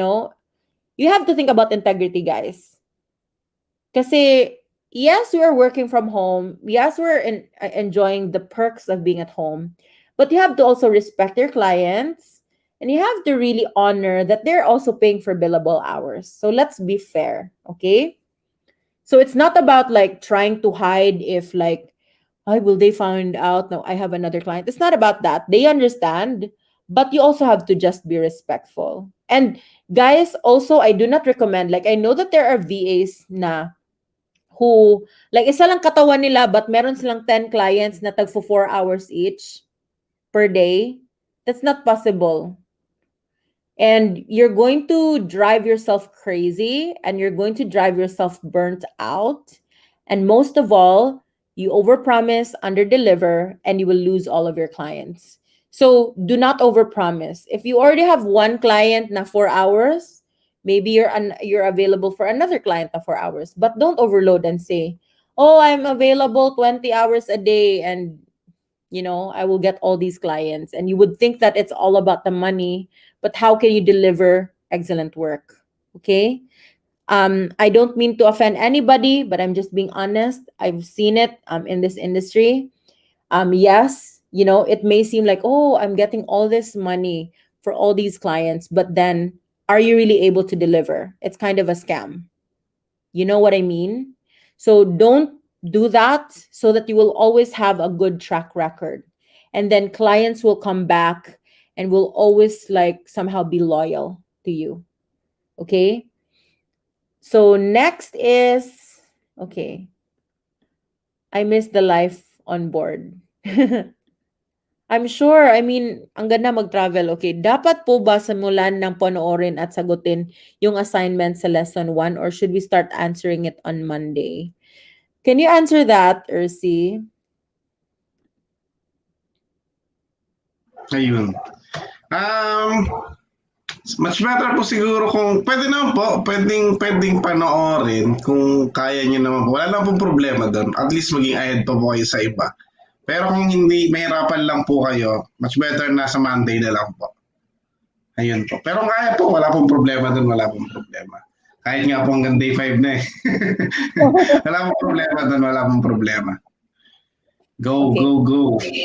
have to think about integrity, guys. Kasi, yes, we are working from home. Yes, we're enjoying the perks of being at home. But you have to also respect your clients. And you have to really honor that they're also paying for billable hours. So let's be fair, okay? So it's not about like trying to hide if like, why will they find out? No, I have another client. It's not about that. They understand, but you also have to just be respectful. And guys, also, I do not recommend, like, I know that there are VAs na who, like, isa lang katawan nila, but meron silang 10 clients na tag for 4 hours each per day. That's not possible. And you're going to drive yourself crazy and you're going to drive yourself burnt out. And most of all, you overpromise, underdeliver, and you will lose all of your clients. So do not overpromise. If you already have one client na 4 hours, maybe you're available for another client na 4 hours. But don't overload and say, oh, I'm available 20 hours a day and I will get all these clients. And you would think that it's all about the money, but how can you deliver excellent work? Okay. I don't mean to offend anybody, but I'm just being honest. I've seen it in this industry. Yes, it may seem like, oh, I'm getting all this money for all these clients, but then are you really able to deliver? It's kind of a scam. You know what I mean? So don't do that so that you will always have a good track record. And then clients will come back and will always like somehow be loyal to you. Okay? So next is, okay. I miss the life on board. I'm sure, I mean, ang ganda mag-travel. Okay, dapat po ba simulan ng panoorin at sagutin yung assignment sa lesson 1 or should we start answering it on Monday? Can you answer that, Ursi? Ayun. Much better po siguro kung pwede naman po, pwedeng panoorin kung kaya niyo naman po. Wala naman pong problema doon. At least maging ahead pa po kayo sa iba. Pero kung hindi, mahirapan lang po kayo, much better na sa Monday na lang po. Ayun po. Pero kaya po, wala pong problema doon, wala pong problema. Kahit nga po hanggang day 5 na eh. Wala pong problema doon, wala pong problema. Go, Okay. go, go.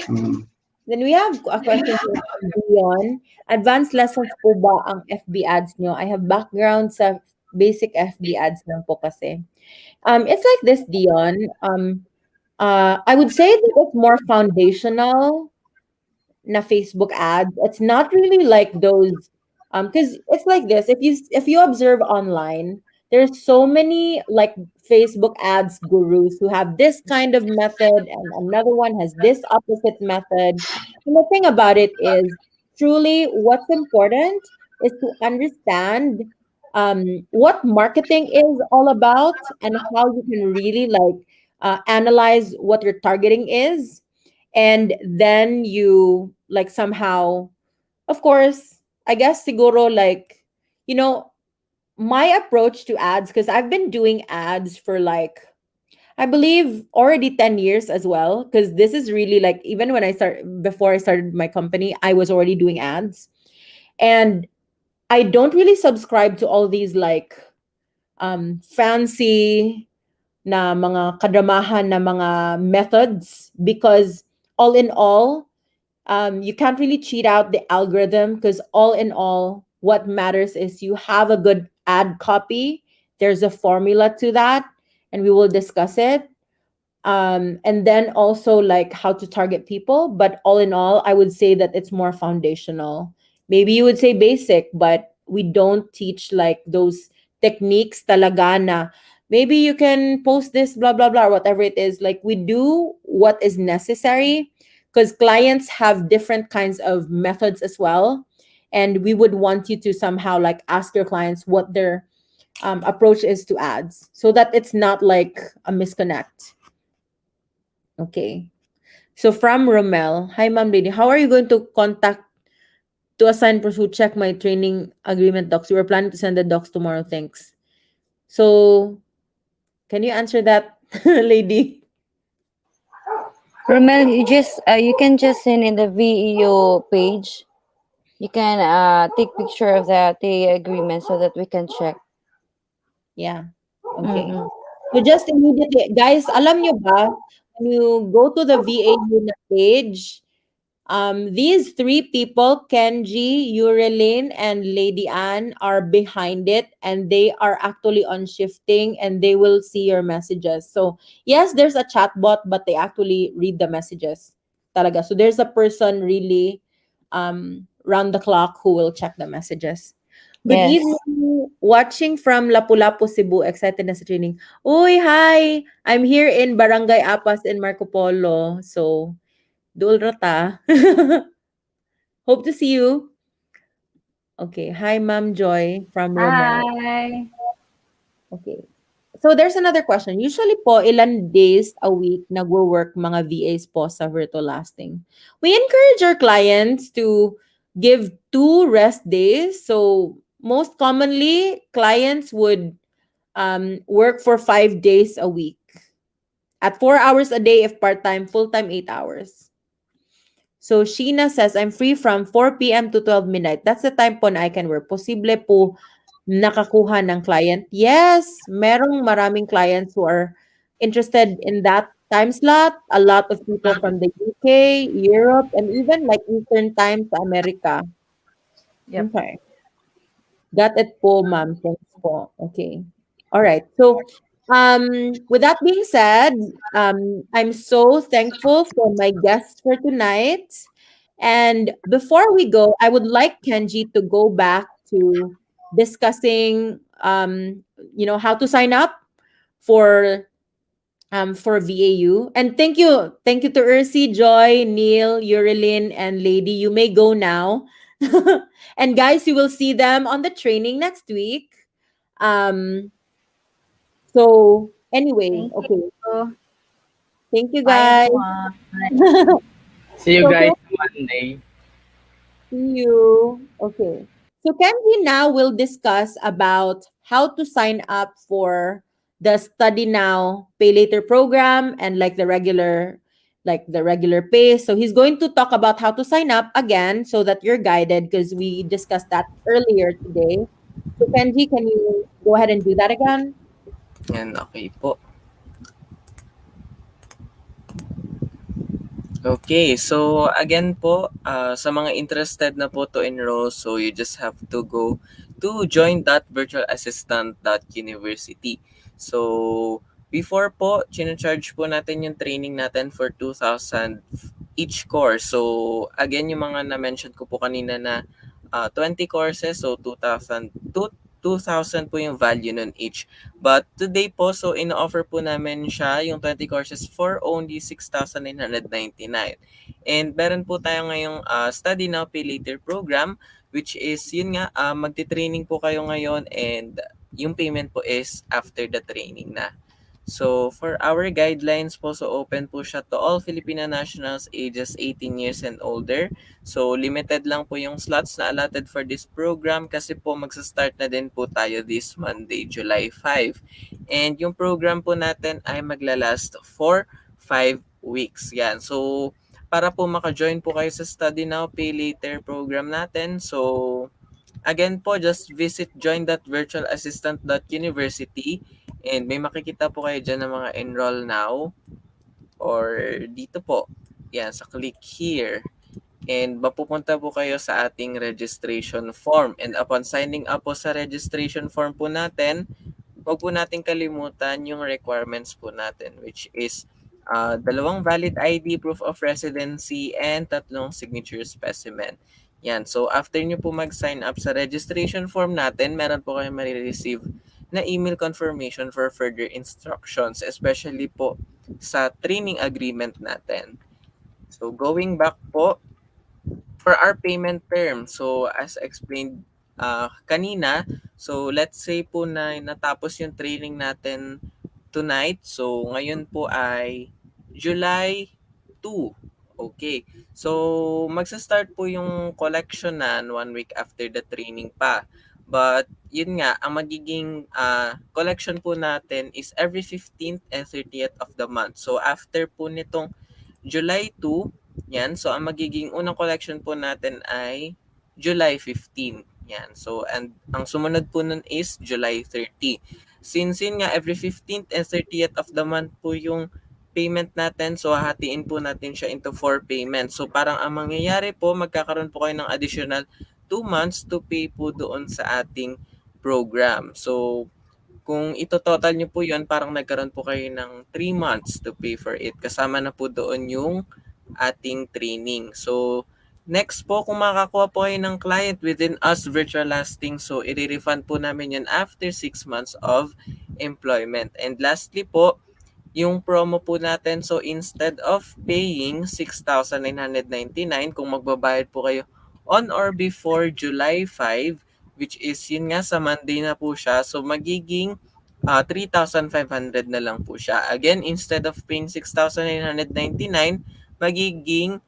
Mm. Then we have a question here from Dion. Advanced lessons po ba ang FB ads nyo? I have background sa basic FB ads lang po kasi. It's like this, Dion. I would say that it's more foundational na Facebook ads. It's not really like those because it's like this. If you observe online, there's so many like Facebook ads gurus who have this kind of method and another one has this opposite method. And the thing about it is truly what's important is to understand what marketing is all about and how you can really like analyze what your targeting is, and then you like somehow, of course, I guess siguro like, you know, my approach to ads, because I've been doing ads for like I believe already 10 years as well, because this is really like even when before I started my company, I was already doing ads. And I don't really subscribe to all these like fancy na mga kadramahan na mga methods, because all in all, you can't really cheat out the algorithm, because all in all, what matters is you have a good ad copy. There's a formula to that, and we will discuss it. And then also like how to target people. But all in all, I would say that it's more foundational. Maybe you would say basic, but we don't teach like those techniques talaga na maybe you can post this, blah, blah, blah, whatever it is. Like we do what is necessary, because clients have different kinds of methods as well. And we would want you to somehow like ask your clients what their approach is to ads, so that it's not like a misconnect. Okay. So from Romel, hi Ma'am Lady, how are you going to contact to assign who check my training agreement docs? We were planning to send the docs tomorrow. Thanks. So can you answer that, lady? Romel, you can just send in the VEO page. You can take picture of the agreement so that we can check. Yeah. Okay. Mhm. So just immediately, guys, alam nyo ba, when you go to the VAU na page, these three people, Kenji, Yurilin, and Lady Anne, are behind it, and they are actually on shifting, and they will see your messages. So yes, there's a chatbot, but they actually read the messages. Talaga. So there's a person really round the clock who will check the messages. Good Yes. evening. Watching from Lapu-Lapu, Cebu. Excited na sa training. Uy, hi! I'm here in Barangay Apas in Marco Polo. So, Dul Rata. Hope to see you. Okay. Hi, Ma'am Joy from Romel. Hi. Okay. So, there's another question. Usually po, ilan days a week nagwo-work mga VAs po sa virtual lasting? We encourage our clients to give 2 rest days. So, most commonly, clients would work for 5 days a week at 4 hours a day if part-time, full-time 8 hours. So Sheena says, I'm free from 4 p.m. to 12 midnight. That's the time po na I can work. Posible po nakakuha ng client. Yes, maraming clients who are interested in that time slot. A lot of people from the UK, Europe, and even like Eastern time sa America. Yep. Okay. Got it po, ma'am. Thanks po. Okay. All right. So, with that being said, I'm so thankful for my guests for tonight. And before we go, I would like Kenji to go back to discussing, how to sign up for VAU. And thank you to Ursi, Joy, Neil, Yurilin, and Lady. You may go now. And guys, you will see them on the training next week. So anyway, Thank okay. you. Thank you Bye, guys. everyone. See you So guys Monday. see you. Okay. So Kenji now will discuss about how to sign up for the Study Now, Pay Later program and like the regular like the regular pay. So he's going to talk about how to sign up again so that you're guided because we discussed that earlier today. So Kenji, can you go ahead and do that again? Yan, okay po. Okay, so again po, sa mga interested na po to enroll, so you just have to go to join.virtualassistant.university. So, before po, charge po natin yung training natin for 2,000 each course. So, again, yung mga na-mention ko po kanina na 20 courses, so 2,000 po yung value nun each. But today po, so ino-offer po namin siya yung 20 courses for only 6,999. And meron po tayo ngayong Study Now, Pay Later program, which is yun nga, magti-training po kayo ngayon and yung payment po is after the training na. So, for our guidelines po, so open po siya to all Filipino nationals ages 18 years and older. So, limited lang po yung slots na allotted for this program kasi po magsa-start na din po tayo this Monday, July 5. And yung program po natin ay maglalast for 5 weeks. Yan. So, para po maka-join po kayo sa Study Now, Pay Later program natin. So, again po, just visit join.virtualassistant.university and may makikita po kayo dyan ng mga enroll now or dito po. Yan, sa click here. And mapupunta po kayo sa ating registration form. And upon signing up po sa registration form po natin, huwag po natin kalimutan yung requirements po natin, which is 2 valid ID, proof of residency, and 3 signature specimen. Yan. So, after nyo po mag-sign up sa registration form natin, meron po kayong marireceive na email confirmation for further instructions, especially po sa training agreement natin. So, going back po, for our payment term, so as explained kanina, so let's say po na natapos yung training natin tonight. So, ngayon po ay July 2. Okay. So, magsa-start po yung collectionan 1 week after the training pa. But, yun nga, ang magiging collection po natin is every 15th and 30th of the month. So, after po nitong July 2, yan. So, ang magiging unang collection po natin ay July 15. Yan. So, and ang sumunod po nun is July 30. Since yun nga, every 15th and 30th of the month po yung payment natin, so hahatiin po natin siya into 4 payments. So, parang ang mangyayari po, magkakaroon po kayo ng additional 2 months to pay po doon sa ating program. So, kung ito-total nyo po yun, parang nagkaroon po kayo ng 3 months to pay for it. Kasama na po doon yung ating training. So, next po, kung makakuha po kayo ng client within us virtual lasting, so i-refund po namin yun after 6 months of employment. And lastly po, yung promo po natin, so instead of paying 6,999, kung magbabayad po kayo on or before July 5, which is yun nga sa Monday na po siya, so magiging 3,500 na lang po siya. Again, instead of paying 6,999, magiging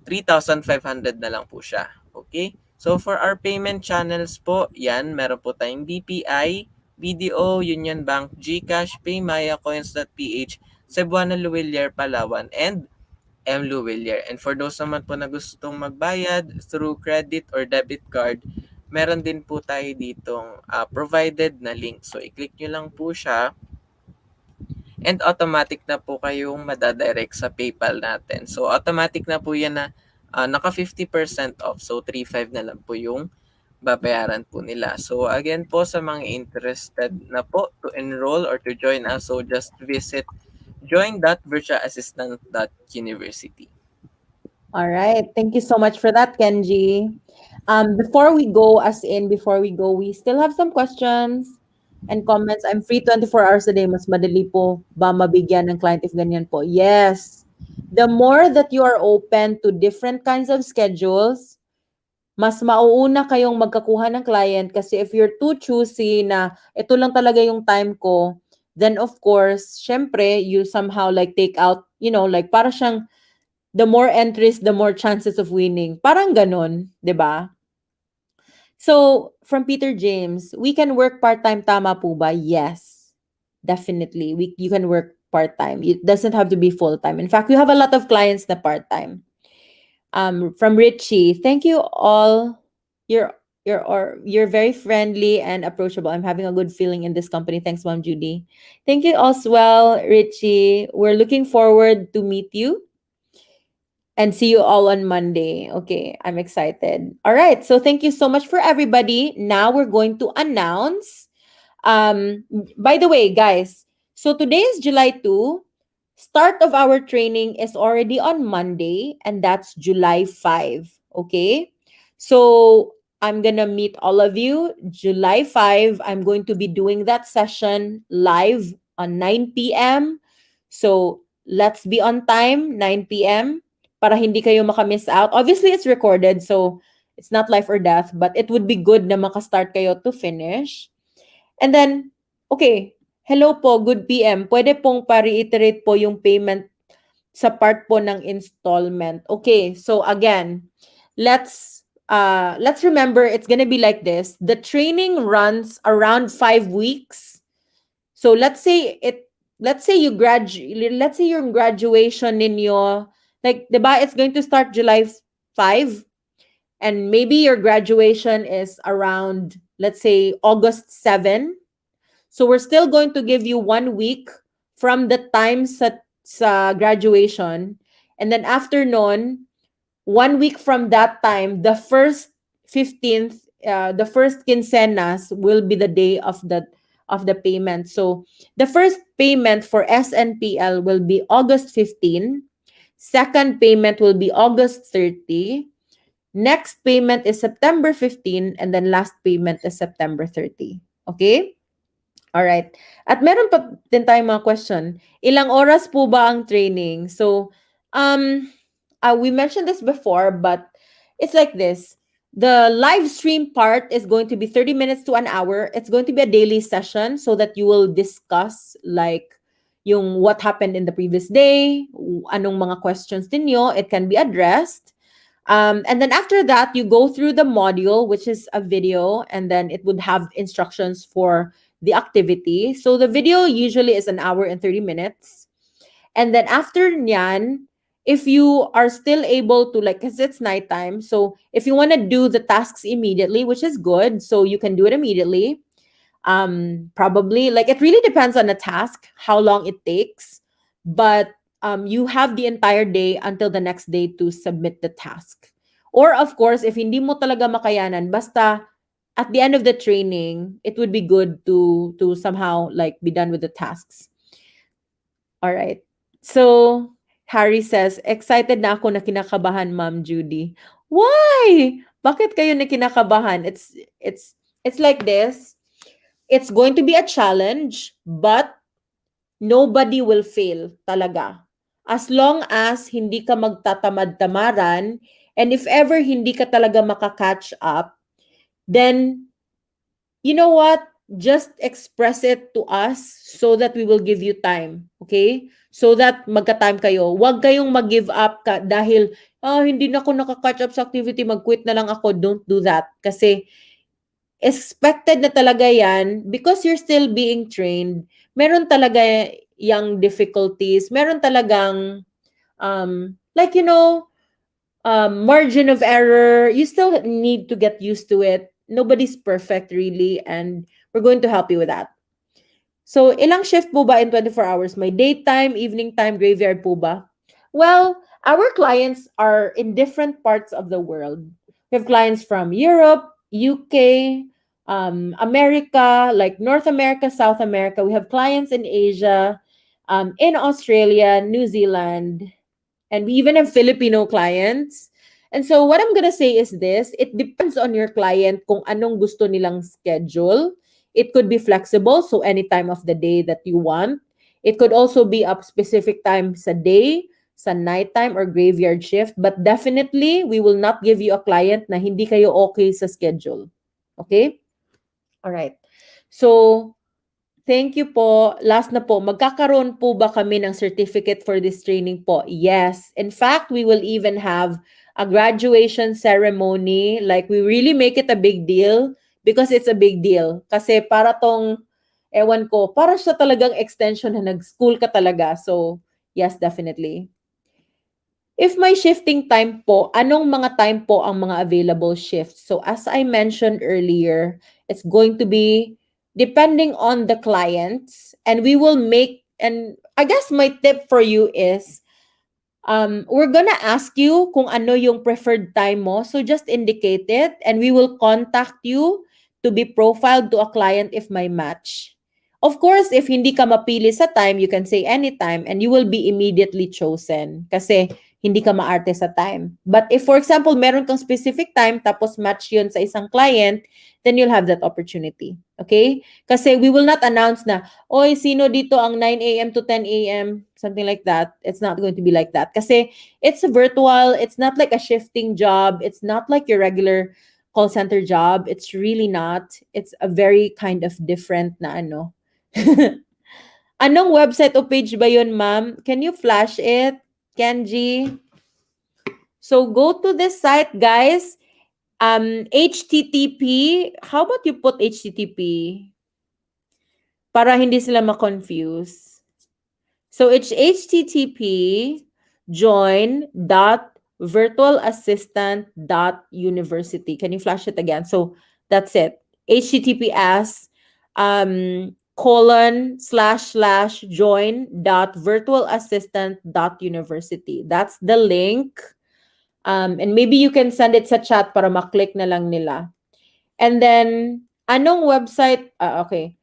3,500 na lang po siya. Okay? So for our payment channels po, yan, meron po tayong BPI, BDO, Union Bank, GCash, PayMaya, Coins.ph, Cebuana Luwilier, Palawan, and M. Luwilier. And for those naman po na gustong magbayad through credit or debit card, meron din po tayo ditong provided na link. So i-click nyo lang po siya and automatic na po kayong madadirect sa PayPal natin. So automatic na po yan na naka 50% off. So 3,500 na lang po yung babayaran po nila. So again po sa mga interested na po to enroll or to join us, so just visit join.virtualassistant.university. All right. Thank you so much for that, Kenji. Before we go, we still have some questions and comments. I'm free 24 hours a day. Mas madali po ba mabigyan ng client if ganyan po? Yes. The more that you are open to different kinds of schedules, mas mauuna kayong magkakuha ng client kasi if you're too choosy na ito lang talaga yung time ko, then of course, syempre, you somehow like take out, like para siyang the more entries, the more chances of winning. Parang ganun, 'di ba? So, from Peter James, we can work part-time, tama po ba? Yes. Definitely. You can work part-time. It doesn't have to be full-time. In fact, we have a lot of clients na part-time. From Richie, thank you all. You're very friendly and approachable. I'm having a good feeling in this company. Thanks, Mom Judy. Thank you as well, Richie. We're looking forward to meet you and see you all on Monday. Okay, I'm excited. All right, so thank you so much for everybody. Now we're going to announce. By the way, guys, so today is July 2. Start of our training is already on Monday, and that's July 5. Okay, so I'm gonna meet all of you July 5. I'm going to be doing that session live on 9 p.m. So let's be on time, 9 p.m. para hindi kayo makamiss out. Obviously, it's recorded, so it's not life or death, but it would be good na makastart kayo to finish. And then, okay, hello po, good PM. Pwede pong pa-reiterate po yung payment sa part po ng installment. Okay, so again, let's remember it's gonna be like this. The training runs around 5 weeks. So let's say your graduation ninyo, like, diba, it's going to start July 5, and maybe your graduation is around, let's say, August 7. So we're still going to give you 1 week from the time sa graduation. And then after nun, 1 week from that time, the first 15th, the first quincenas will be the day of the payment. So the first payment for SNPL will be August 15. Second payment will be August 30. Next payment is September 15, and then last payment is September 30. Okay? All right. At meron pa din tayong mga question. Ilang oras po ba ang training? So, we mentioned this before, but it's like this. The live stream part is going to be 30 minutes to an hour. It's going to be a daily session so that you will discuss like yung what happened in the previous day, anong mga questions ninyo, it can be addressed. And then after that, you go through the module, which is a video, and then it would have instructions for the activity. So the video usually is an hour and 30 minutes. And then after nyan, if you are still able to, like, because it's nighttime, so if you want to do the tasks immediately, which is good, so you can do it immediately. Probably, like, it really depends on the task, how long it takes. But you have the entire day until the next day to submit the task. Or of course, if hindi mo talaga makayanan, basta at the end of the training, it would be good to somehow like be done with the tasks. All right. So Harry says, excited na ako na kinakabahan, Ma'am Judy. Why? Bakit kayo na kinakabahan? It's like this. It's going to be a challenge, but nobody will fail talaga. As long as hindi ka magtatamad-tamaran, and if ever hindi ka talaga makakatch up, then, you know what? Just express it to us so that we will give you time. Okay? So that magka-time kayo. Huwag kayong mag-give up dahil, hindi na ako nakakatch up sa activity, mag-quit na lang ako. Don't do that. Kasi, expected na talaga yan because you're still being trained. Meron talaga yung difficulties. Meron talagang, like, margin of error. You still need to get used to it. Nobody's perfect, really, and we're going to help you with that. So, ilang shift po ba in 24 hours? May daytime, evening time, graveyard po ba? Well, our clients are in different parts of the world. We have clients from Europe, UK, America, like North America, South America. We have clients in Asia, in Australia, New Zealand, and we even have Filipino clients. And so what I'm gonna say is this, it depends on your client kung anong gusto nilang schedule. It could be flexible, so any time of the day that you want. It could also be a specific time sa day, sa nighttime, or graveyard shift. But definitely, we will not give you a client na hindi kayo okay sa schedule. Okay? All right. So, thank you po. Last na po, magkakaroon po ba kami ng certificate for this training po? Yes. In fact, we will even have a graduation ceremony. Like, we really make it a big deal because it's a big deal. Kasi para tong, Ewan ko, para siya talagang extension na nag-school ka talaga. So, yes, definitely. If may shifting time po, anong mga time po ang mga available shifts? So as I mentioned earlier, it's going to be depending on the clients, and we will make, and I guess my tip for you is we're gonna ask you kung ano yung preferred time mo. So just indicate it and we will contact you to be profiled to a client if may match. Of course, if hindi ka mapili sa time, you can say anytime and you will be immediately chosen kasi hindi ka maarte sa time. But if, for example, meron kang specific time tapos match yun sa isang client, then you'll have that opportunity. Okay? Kasi we will not announce na, oy, sino dito ang 9 a.m. to 10 a.m., something like that. It's not going to be like that. Kasi it's virtual. It's not like a shifting job. It's not like your regular call center job. It's really not. It's a very kind of different na ano. Anong website o page ba yun, ma'am? Can you flash it, Kenji? So go to this site, guys. HTTP. How about you put HTTP? Para hindi sila ma-confuse. So it's HTTP join.virtualassistant.university. Can you flash it again? So that's it. HTTPS ://join.virtualassistant.university. That's the link. And maybe you can send it sa chat para maklik na lang nila. And then, anong website? Okay.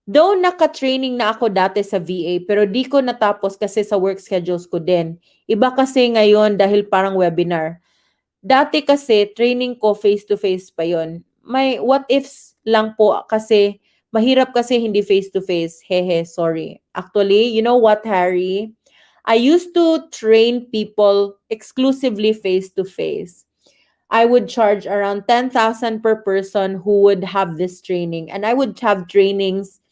Though naka-training na ako dati sa VA, pero di ko natapos kasi sa work schedules ko din. Iba kasi ngayon dahil parang webinar. Dati kasi, training ko face-to-face pa yon. May what ifs lang po kasi mahirap kasi hindi face-to-face. Hehe, sorry. Actually, you know what, Harry? I used to train people exclusively face-to-face. I would charge around 10,000 per person who would have this training. And I would have trainings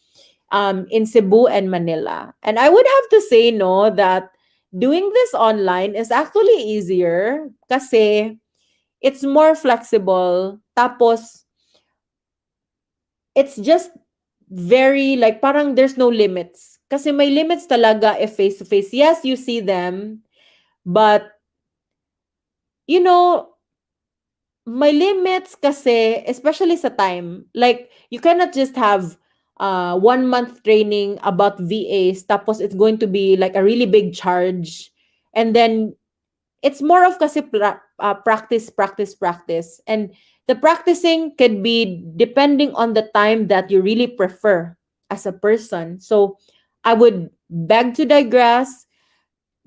in Cebu and Manila. And I would have to say, no, that doing this online is actually easier kasi it's more flexible. Tapos, it's just very, like, parang there's no limits. Kasi may limits talaga if face-to-face. Yes, you see them, but, you know, may limits kasi, especially sa time. Like, you cannot just have 1 month training about VAs, tapos it's going to be like a really big charge. And then, it's more of kasi practice. And the practicing could be depending on the time that you really prefer as a person. So, I would beg to digress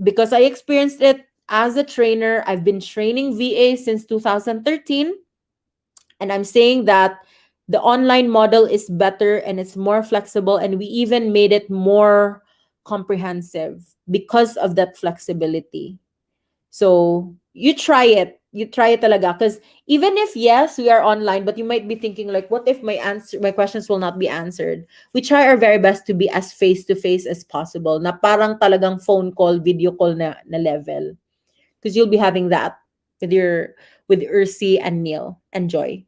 because I experienced it as a trainer. I've been training VA since 2013. And I'm saying that the online model is better and it's more flexible. And we even made it more comprehensive because of that flexibility. So you try it. You try it talaga. Because even if, yes, we are online, but you might be thinking like, what if my questions will not be answered? We try our very best to be as face-to-face as possible. Na parang talagang phone call, video call na level. Because you'll be having that with Ursi and Neil and Joy.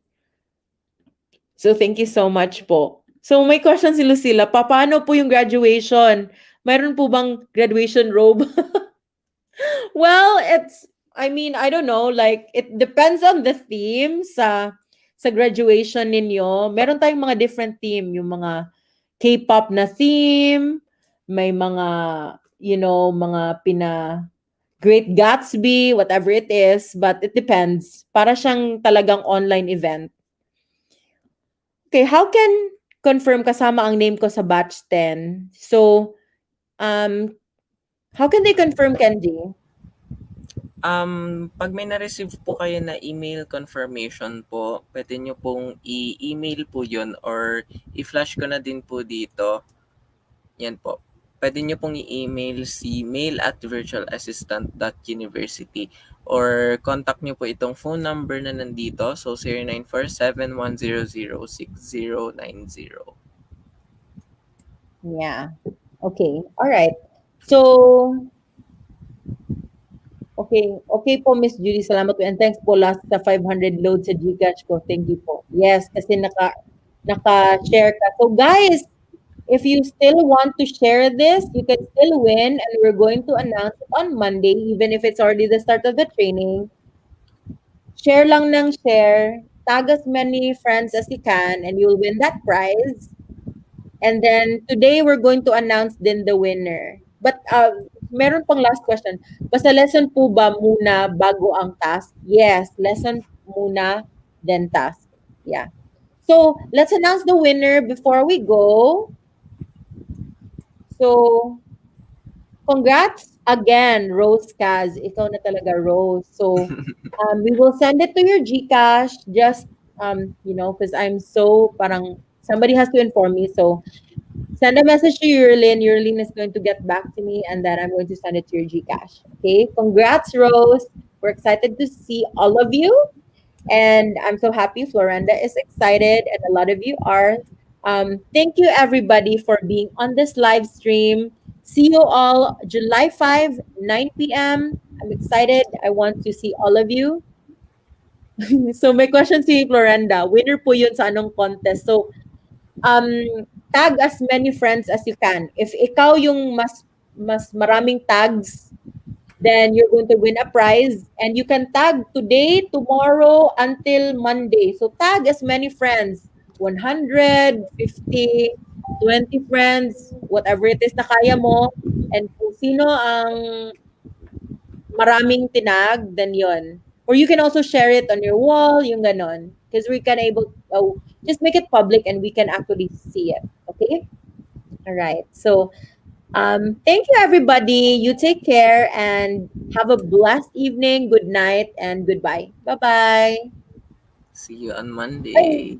So thank you so much po. So may question si Lucila, paano po yung graduation? Mayroon po bang graduation robe? Well, I don't know, like, it depends on the theme sa graduation ninyo. Meron tayong mga different theme, yung mga K-pop na theme, may mga, mga Great Gatsby, whatever it is, but it depends. Para siyang talagang online event. Okay, how can confirm kasama ang name ko sa batch 10? So, how can they confirm, Kenji? Pag may na-receive po kayo na email confirmation po, pwede nyo pong i-email po yun or i-flash ko na din po dito. Yan po. Pwede nyo pong i-email si mail@virtualassistant.university or contact nyo po itong phone number na nandito. So, 0947-100-6090. Yeah. Okay. All right. So, okay po, Miss Judy. Salamat po. And thanks po last sa 500 load sa Gcash ko. Thank you po. Yes, kasi naka-share ka. So, guys, if you still want to share this, you can still win, and we're going to announce it on Monday, even if it's already the start of the training. Share lang ng share, tag as many friends as you can, and you'll win that prize. And then today we're going to announce din the winner. But meron pang last question. Basta lesson po ba muna bago ang task? Yes, lesson muna then task. Yeah. So, let's announce the winner before we go. So, congrats again, Rose Kaz. Ikaw na talaga, Rose. So, we will send it to your GCash just, because I'm so parang, somebody has to inform me. So, send a message to Yurlin. Yurlin is going to get back to me, and then I'm going to send it to your GCash. Okay? Congrats, Rose. We're excited to see all of you. And I'm so happy Florenda is excited, and a lot of you are. Thank you, everybody, for being on this live stream. See you all July 5, 9 p.m. I'm excited. I want to see all of you. So, may question si Florenda. Winner po yun sa anong contest. So, tag as many friends as you can. If ikaw yung mas maraming tags, then you're going to win a prize, and you can tag today, tomorrow, until Monday. So tag as many friends, 100, 50, 20 friends, whatever it is na kaya mo, and kung sino ang maraming tinag, then yon. Or you can also share it on your wall, yung ganon. Because we can just make it public and we can actually see it. Okay? All right. So, thank you, everybody. You take care and have a blessed evening. Good night and goodbye. Bye-bye. See you on Monday.